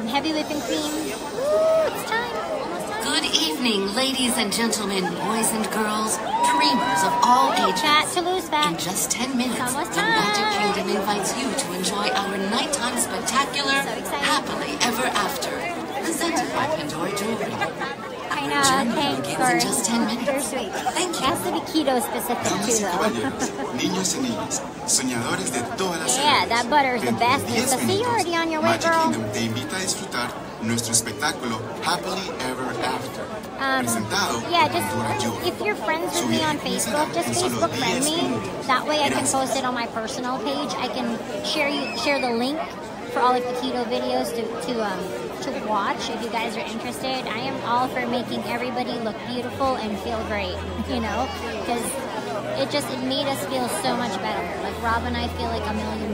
Heavy whipping cream. Ooh, it's time. Almost time. Good evening, ladies and gentlemen, boys and girls, dreamers of all ages. Fat to lose fat. In just 10 minutes, almost the time. Magic Kingdom invites you to enjoy our nighttime spectacular, Happily Ever After, presented by Pandora Jewelry. I know, thanks for in just 10 minutes. They're sweet. Thank you. It has to be keto specific too, though. Niños y niñas, soñadores de todas las Yeah, that butter is the best. Dentro de 10 So see, you're already on your way, Magic girl. Kingdom te invita a disfrutar nuestro espectáculo Happily Ever After. Presentado Yeah, por Pandora just Jewelry. if you're friends with me on Facebook, just Facebook friend me. That way I can post it on my personal page. I can share the link for all of the keto videos to watch if you guys are interested. I am all for making everybody look beautiful and feel great, you know, because it made us feel so much better. Like Rob and I feel like $1 million.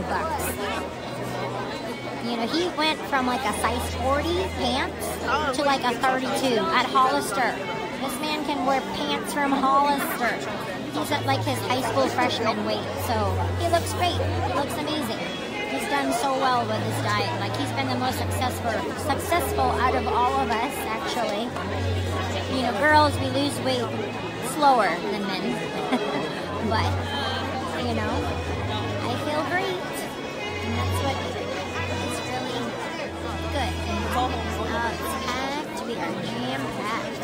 You know, he went from like a size 40 pants to like a 32 at Hollister. This man can wear pants from Hollister. He's at like his high school freshman weight, so he looks great. He looks amazing. He's done so well with his diet. Like, he's been the most successful out of all of us, actually. You know, girls, we lose weight slower than men. But, you know, I feel great. And that's what is really good. It's packed. We are jam-packed.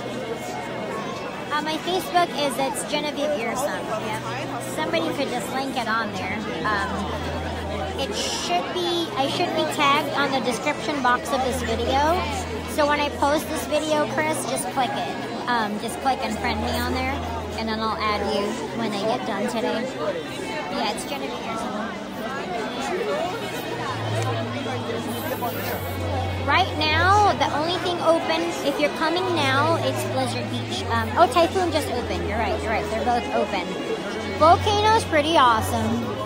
My Facebook it's Genevieve Earsome. Yep. Somebody could just link it on there. I should be tagged on the description box of this video. So when I post this video, Chris, just click it. Just click and friend me on there, and then I'll add you when I get done today. Yeah, it's Genevieve Earsome. Right now, the only thing open, if you're coming now, it's Blizzard Beach. Typhoon just opened. You're right. They're both open. Volcano's pretty awesome.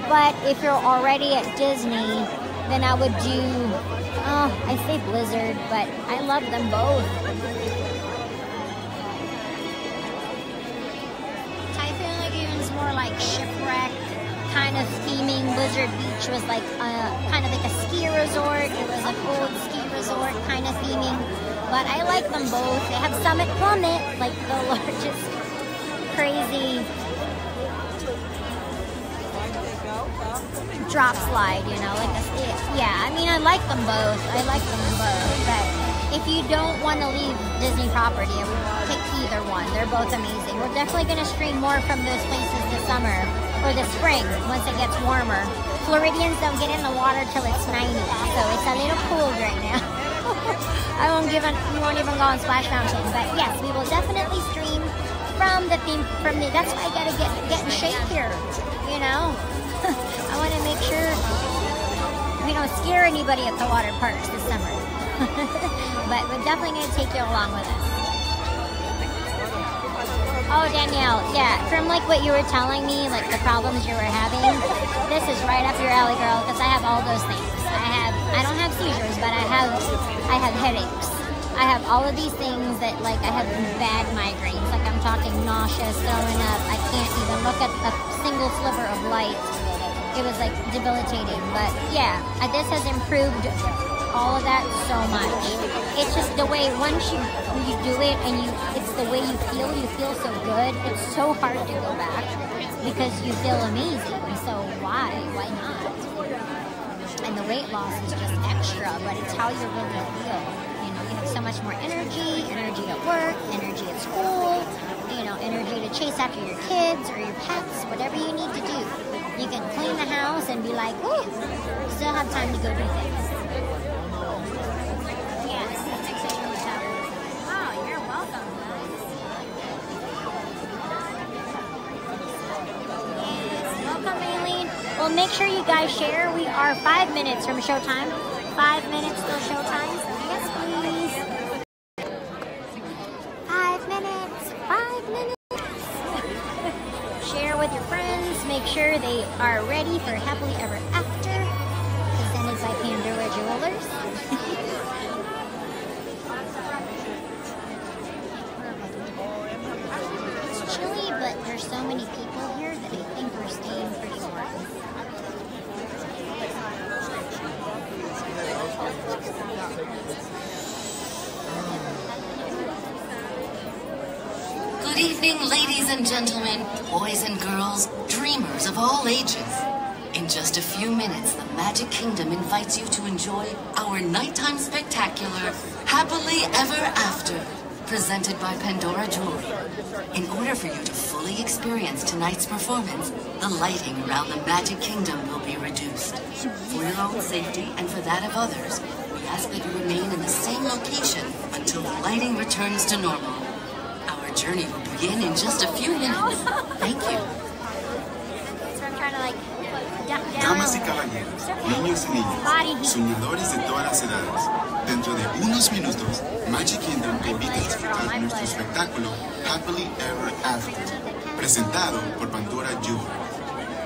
But if you're already at Disney, then I would do, I say Blizzard, but I love them both. Typhoon Lagoon's more like shipwreck kind of theming. Blizzard Beach was like kind of like a ski resort. It was an old ski resort kind of theming. But I like them both. They have Summit Plummet, like the largest crazy drop slide, you know, I mean, I like them both. But if you don't want to leave Disney property, I would pick either one. They're both amazing. We're definitely going to stream more from those places this summer, or this spring, once it gets warmer. Floridians don't get in the water till it's 90, so it's a little cold right now. We won't even go on Splash Mountain, but yes, we will definitely stream from the theme, that's why I gotta get in shape here, you know. I want to make make sure we don't scare anybody at the water parks this summer. But we're definitely going to take you along with us. Oh, Danielle, yeah, from like what you were telling me, like the problems you were having, this is right up your alley, girl, because I have all those things. I don't have seizures, but I have headaches. I have all of these things that, like, I have bad migraines. Like, I'm talking nauseous, throwing up. I can't even look at a single sliver of light. It was, like, debilitating. But, yeah, this has improved all of that so much. It's just the way, once you do it and it's the way you feel so good. It's so hard to go back because you feel amazing. So why not? And the weight loss is just extra, but it's how you really feel. You know, you have so much more energy at work, energy at school, you know, energy to chase after your kids or your pets, whatever you need to do. You can clean the house and be like, ooh, still have time to go do things. Yes. Oh, you're welcome, guys. Yes, welcome, Aileen. Well, make sure you guys share. We are 5 minutes from showtime. 5 minutes till showtime. Yes, please. 5 minutes. 5 minutes. Share with your friends. Make sure they are ready for Happily Ever After. Presented by Pandora Jewelers. It's chilly, but there's so many people here that I think we're staying pretty warm. Good evening, ladies and gentlemen, boys and girls, dreamers of all ages. In just a few minutes, the Magic Kingdom invites you to enjoy our nighttime spectacular, Happily Ever After, presented by Pandora Jewelry. In order for you to fully experience tonight's performance, the lighting around the Magic Kingdom will be reduced. For your own safety and for that of others, we ask that you remain in the same location until the lighting returns to normal. Our journey will begin in just a few minutes. Thank you. So I'm trying to like duck down. Damas y caballeros, niños y niñas, soñadores de todas las edades. Dentro de unos minutos, Magic Kingdom te invita a disfrutar nuestro espectáculo Happily Ever After, presentado por Pandora Jewelry.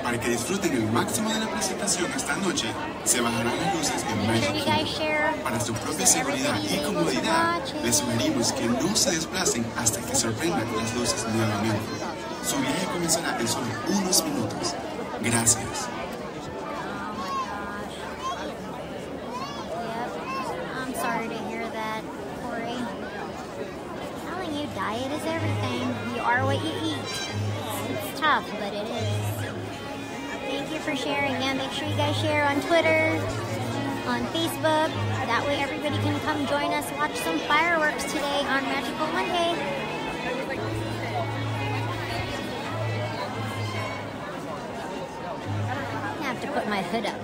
Para que disfruten el máximo de la presentación esta noche, se bajarán las luces en Magic Kingdom. Para su propia seguridad y comodidad, les sugerimos que no se desplacen hasta que sorprendan las luces nuevamente. Su viaje comenzará en solo unos minutos. Gracias. Sorry to hear that, Corey. I'm telling you, diet is everything. You are what you eat. It's tough, but it is. Thank you for sharing. Yeah, make sure you guys share on Twitter, on Facebook. That way everybody can come join us, watch some fireworks today on Magical Monday. I have to put my hood up.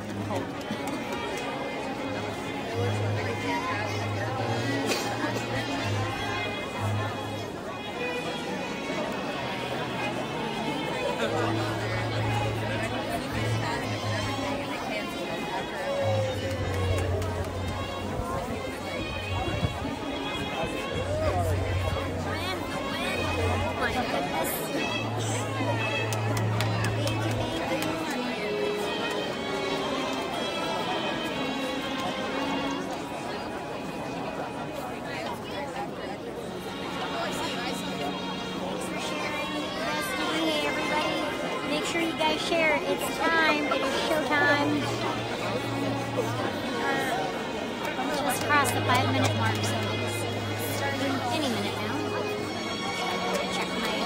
Share. It's time. It is showtime. Just crossed the 5 minute mark, so it's starting any minute now. Check my.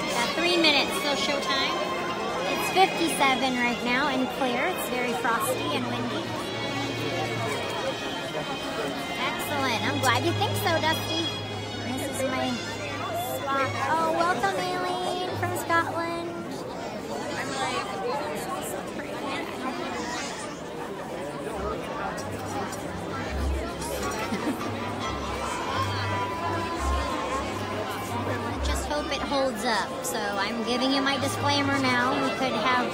Yep. 3 minutes till showtime. It's 57 right now and clear. It's very frosty and windy. Excellent. I'm glad you think so, Dusty. This is my spot. Oh, welcome, Aileen from Scotland. Just hope it holds up. So I'm giving you my disclaimer now. We could have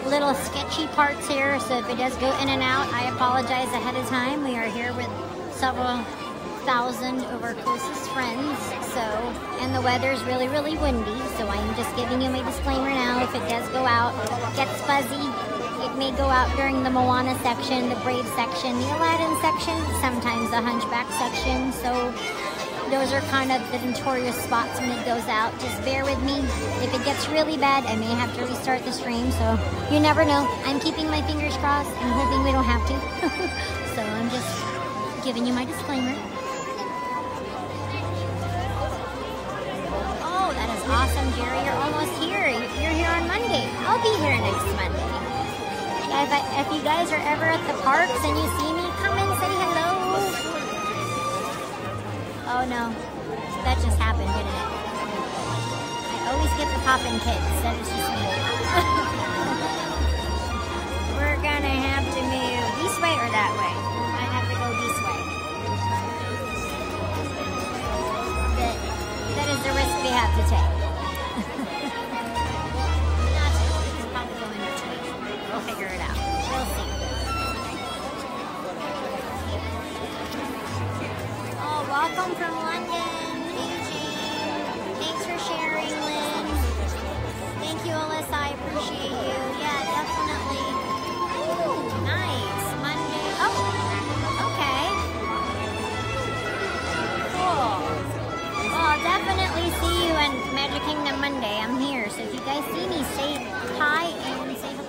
little sketchy parts here, so if it does go in and out, I apologize ahead of time. We are here with several thousand of our closest friends, and the weather's really, really windy, so I'm just giving you my disclaimer now. If it does go out, gets fuzzy, it may go out during the Moana section, the Brave section, the Aladdin section, sometimes the Hunchback section, so those are kind of the notorious spots when it goes out. Just bear with me. If it gets really bad, I may have to restart the stream, so you never know. I'm keeping my fingers crossed. I'm hoping we don't have to. So I'm just giving you my disclaimer. Oh, that is awesome, Jerry. You're almost here. You're here on Monday. I'll be here next Monday. Yeah, if you guys are ever at the parks and you see me, come and say hello. Oh no, that just happened, didn't it? I always get the poppin' kids. That is just me. We're gonna have to move this way or that way. I have to go this way. That is the risk we have to take. Not it's probably going this way. We'll figure it out. We'll see. Welcome from London, Eugene. Thanks for sharing, Lynn. Thank you, Alyssa. I appreciate you. Yeah, definitely. Ooh, nice. Monday. Oh, okay. Cool. Well, I'll definitely see you in Magic Kingdom Monday. I'm here. So if you guys see me, say hi and say hello.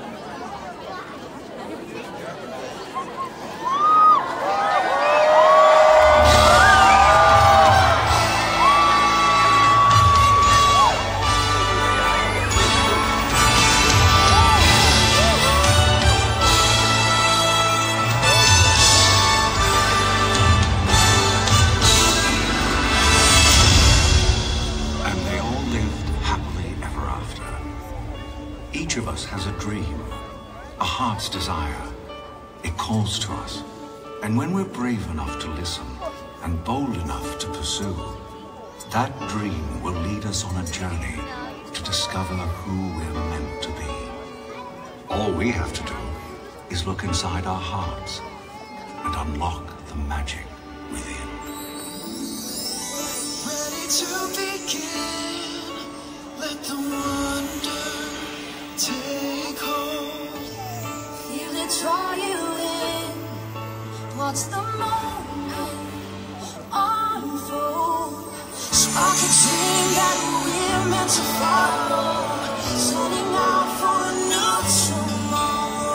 Each of us has a dream, a heart's desire. It calls to us. And when we're brave enough to listen and bold enough to pursue, that dream will lead us on a journey to discover who we're meant to be. All we have to do is look inside our hearts and unlock the magic within. Ready to begin, let the wonder take hold. Feel it draw you in. Watch the moment unfold. Spark a dream that we're meant to follow. Setting out for a new tomorrow.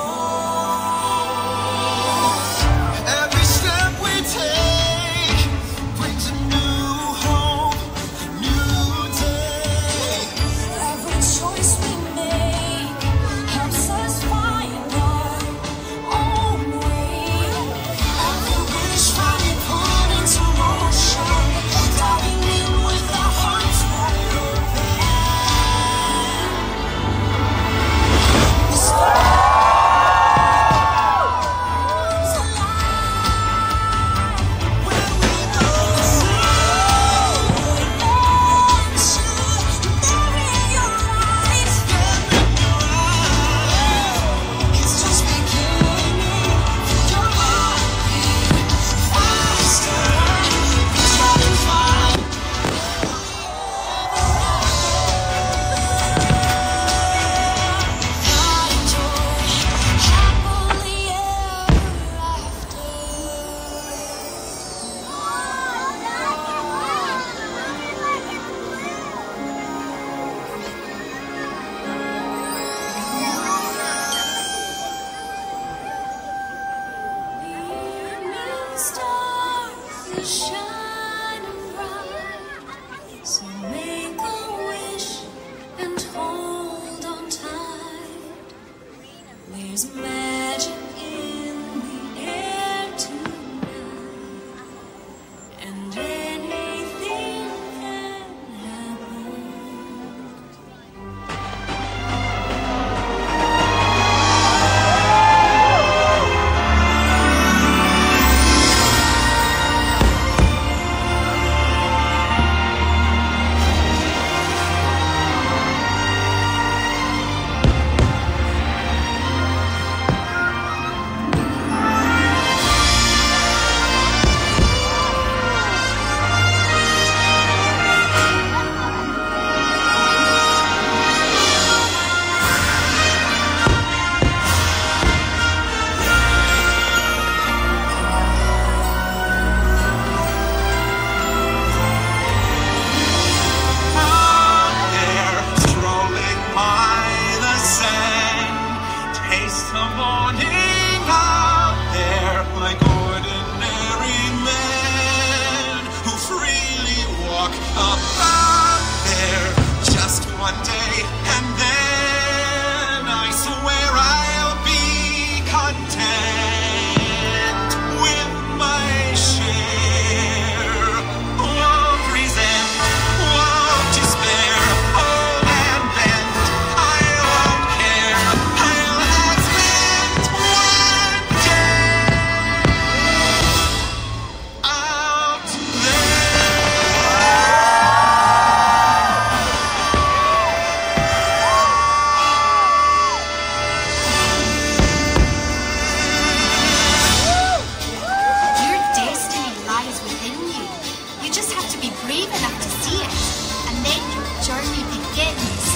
Every step we take brings a new hope, a new day. Every choice we make helps us find our own way. Every wish we put into motion, diving in with our hearts wide open. This world's alive when we know it's true. There in your eyes, it's just beginning. Your heartbeat faster. Reach out and find. Find joy happily ever after. Evening stars shining bright, so make a wish and hold on tight. There's magic in the air tonight, and anything can happen. You just have to be brave enough to see it, and then your journey begins.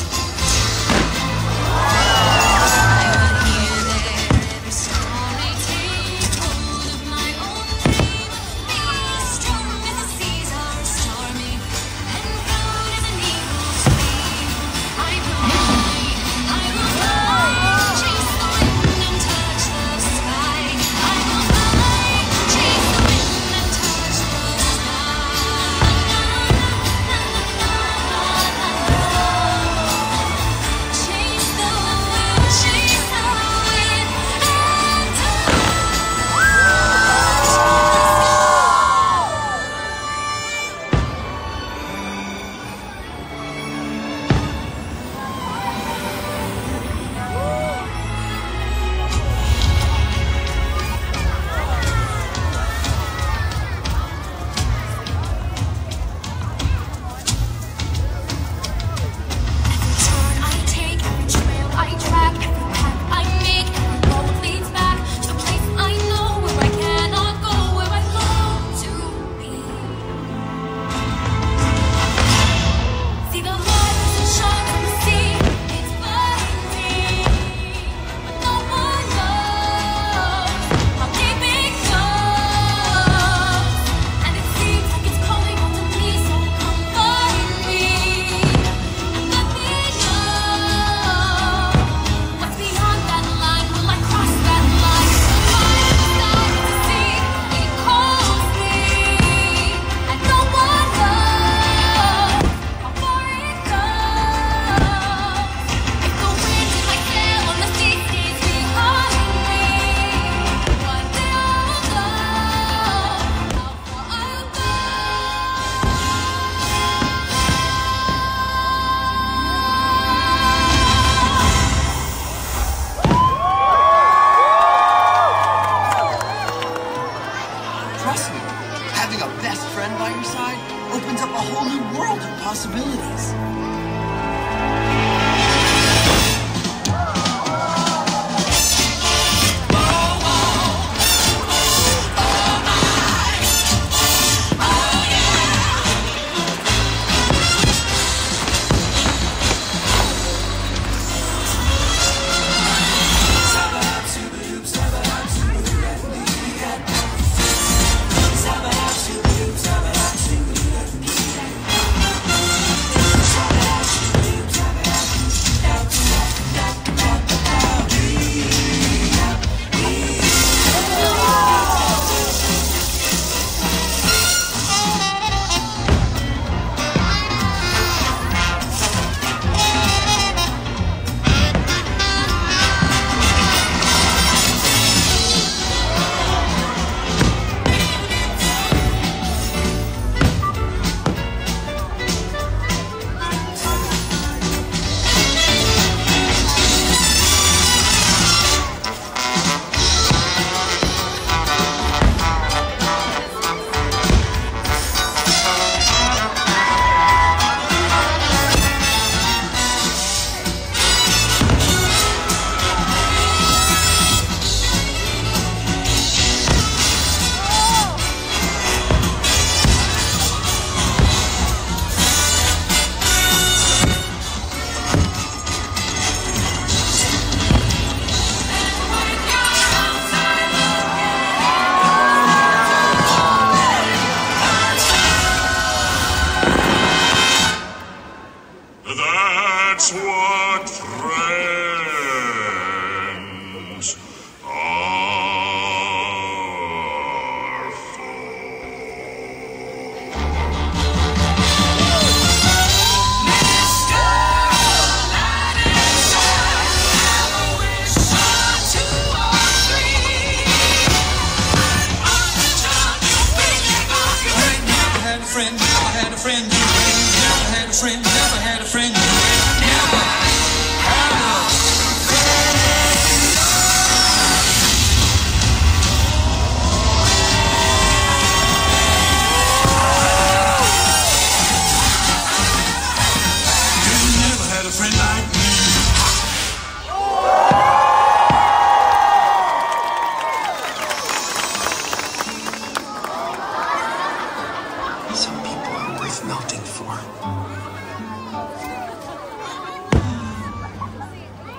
Some people are worth melting for.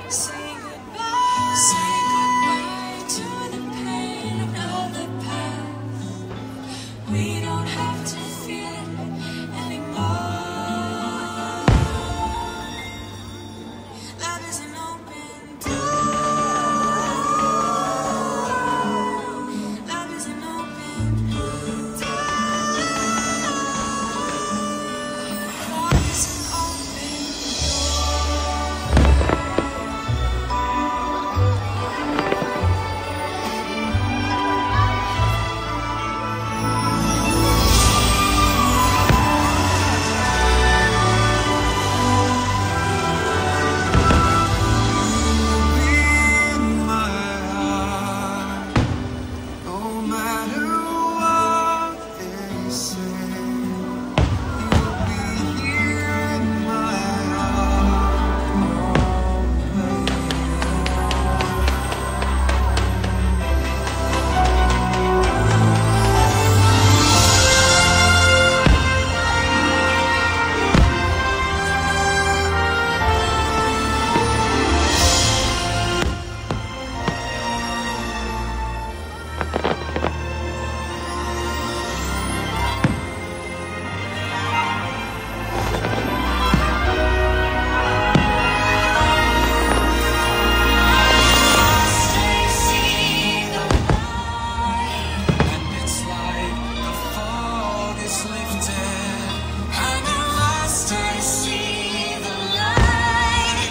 Say goodbye to the pain of the past. We don't have to feel it anymore. Love is an open door. Love is an open door. Love is an open No matter what they say, you'll be here in my heart always. And it's like the fog is lifted, And at last I see the light,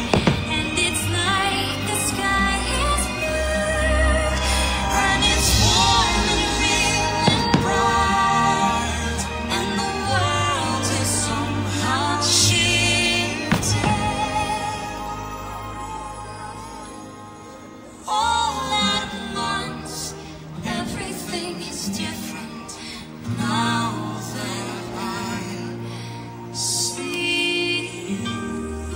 and it's like the sky is blue, and it's warm and real and bright, and the world is somehow shifted. All at once, everything is different now that I see you.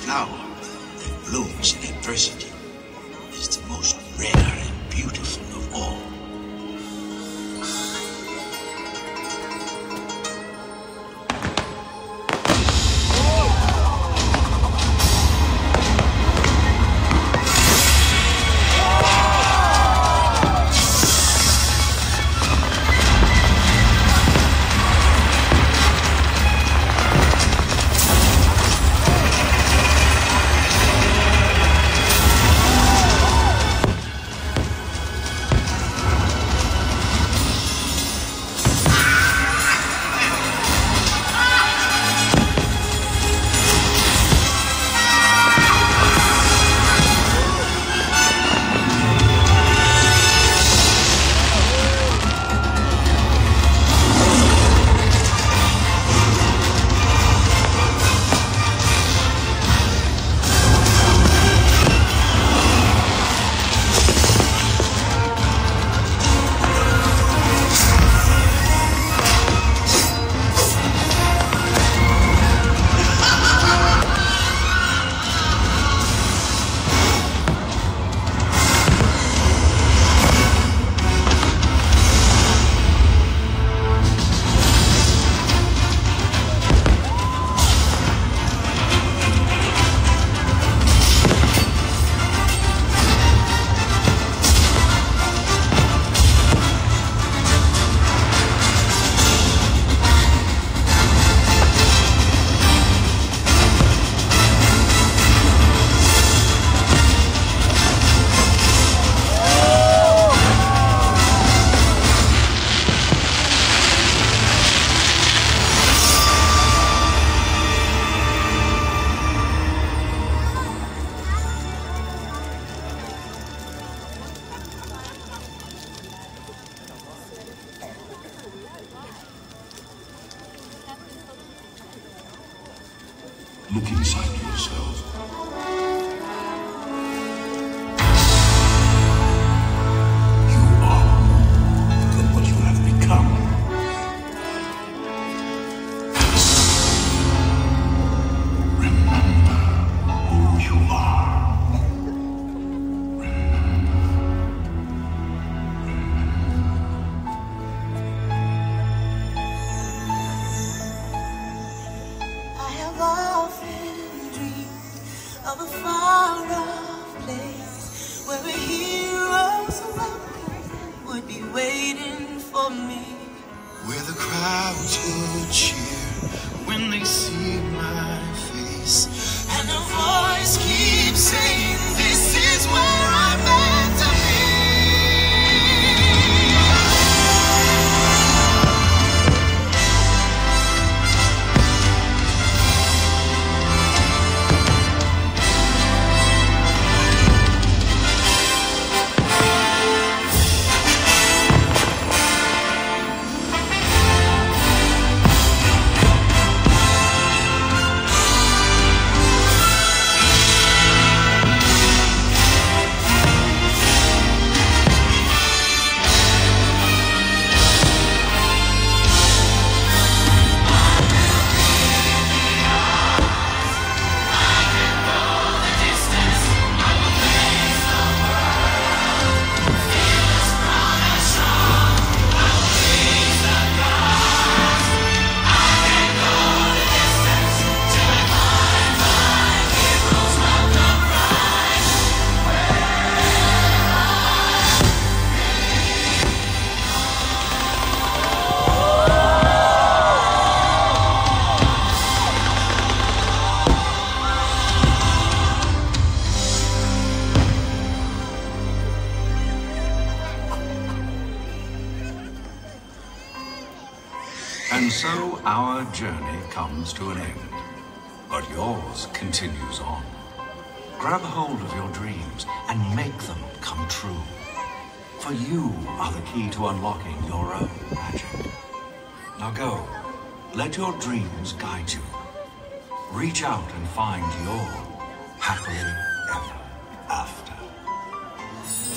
Flower that blooms in adversity is the most rare and beautiful of all. Look inside yourself. You are the of a far-off place where a hero's welcome would be waiting for me. Where the crowds would cheer when they see my face, And a voice keeps saying, this is where I'm meant to be. And so our journey comes to an end, but yours continues on. Grab hold of your dreams and make them come true. For you are the key to unlocking your own magic. Now go, let your dreams guide you. Reach out and find your happily ever after.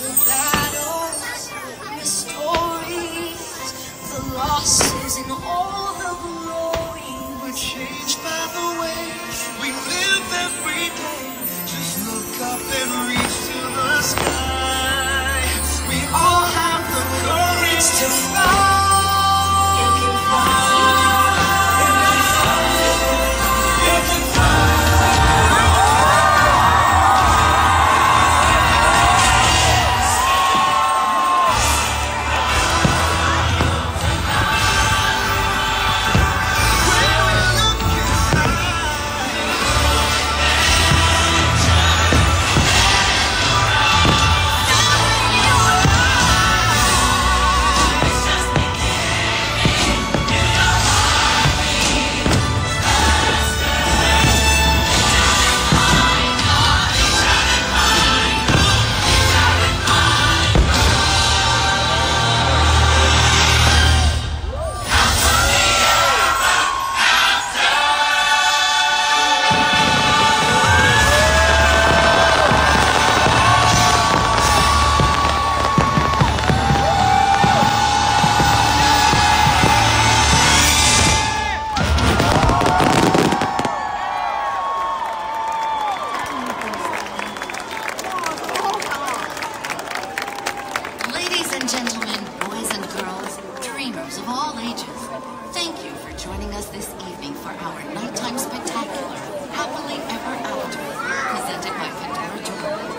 The battles, the stories, the losses, and all the glory were changed by the way we live every day. Just look up and reach to the sky. We all have the courage to fly. You can fly. You can fly. Ladies and gentlemen, boys and girls, dreamers of all ages, thank you for joining us this evening for our nighttime spectacular, Happily Ever After, presented by Pandora Jordan.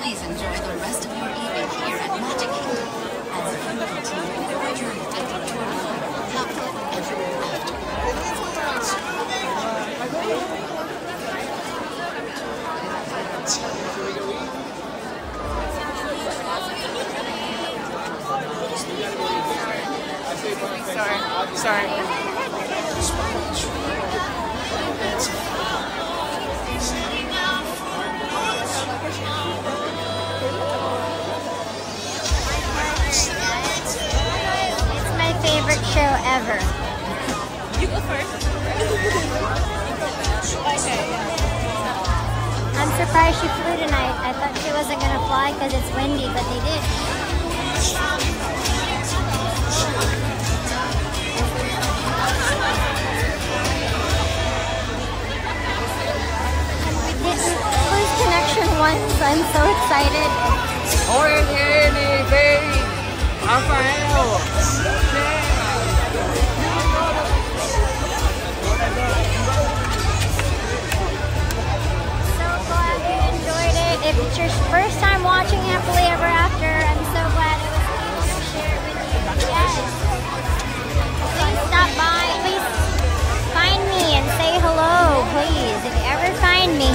Please enjoy the rest of your evening here at Magic Kingdom as you continue your journey to Victoria, Happily Ever After. It's my favorite show ever. You go first. Okay, yeah. I'm surprised she flew tonight. I thought she wasn't going to fly because it's windy, but they did. We did first connection once. I'm so excited. So glad if it's your first time watching Happily Ever After, I'm so glad I was able to share it with you. Yes. Please stop by. Please find me and say hello, please. If you ever find me,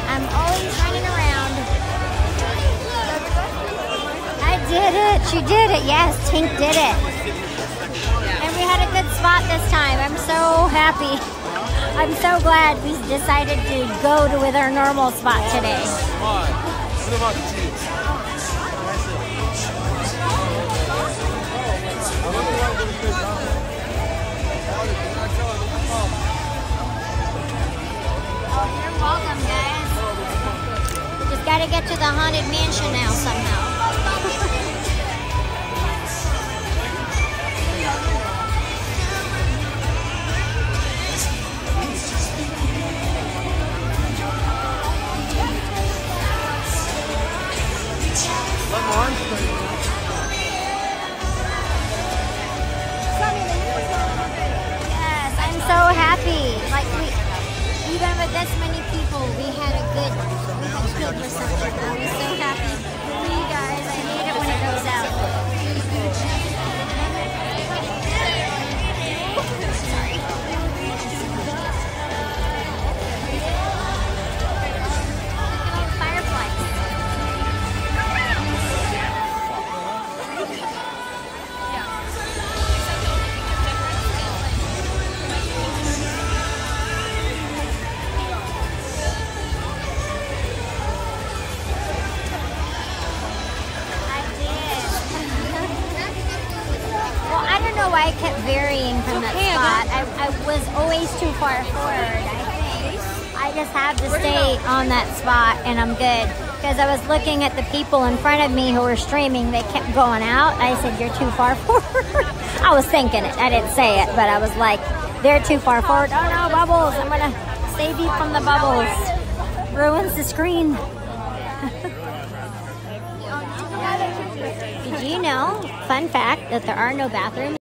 I'm always running around. I did it. She did it. Yes, Tink did it. And we had a good spot this time. I'm so happy. I'm so glad we decided to go to with our normal spot today. Oh, you're welcome, guys. We just gotta get to the Haunted Mansion now somehow. Yes, I'm so happy. Like even with this many people, we had a good reception. I was so happy for you guys. I hate it when it goes out. Sorry. Fireflies. I kept varying from that spot. I was always too far forward, I think. I just had to stay on that spot and I'm good. Because I was looking at the people in front of me who were streaming. They kept going out. I said, you're too far forward. I was thinking it. I didn't say it, but I was like, they're too far forward. Oh no, bubbles. I'm going to save you from the bubbles. Ruins the screen. Did you know, fun fact, that there are no bathrooms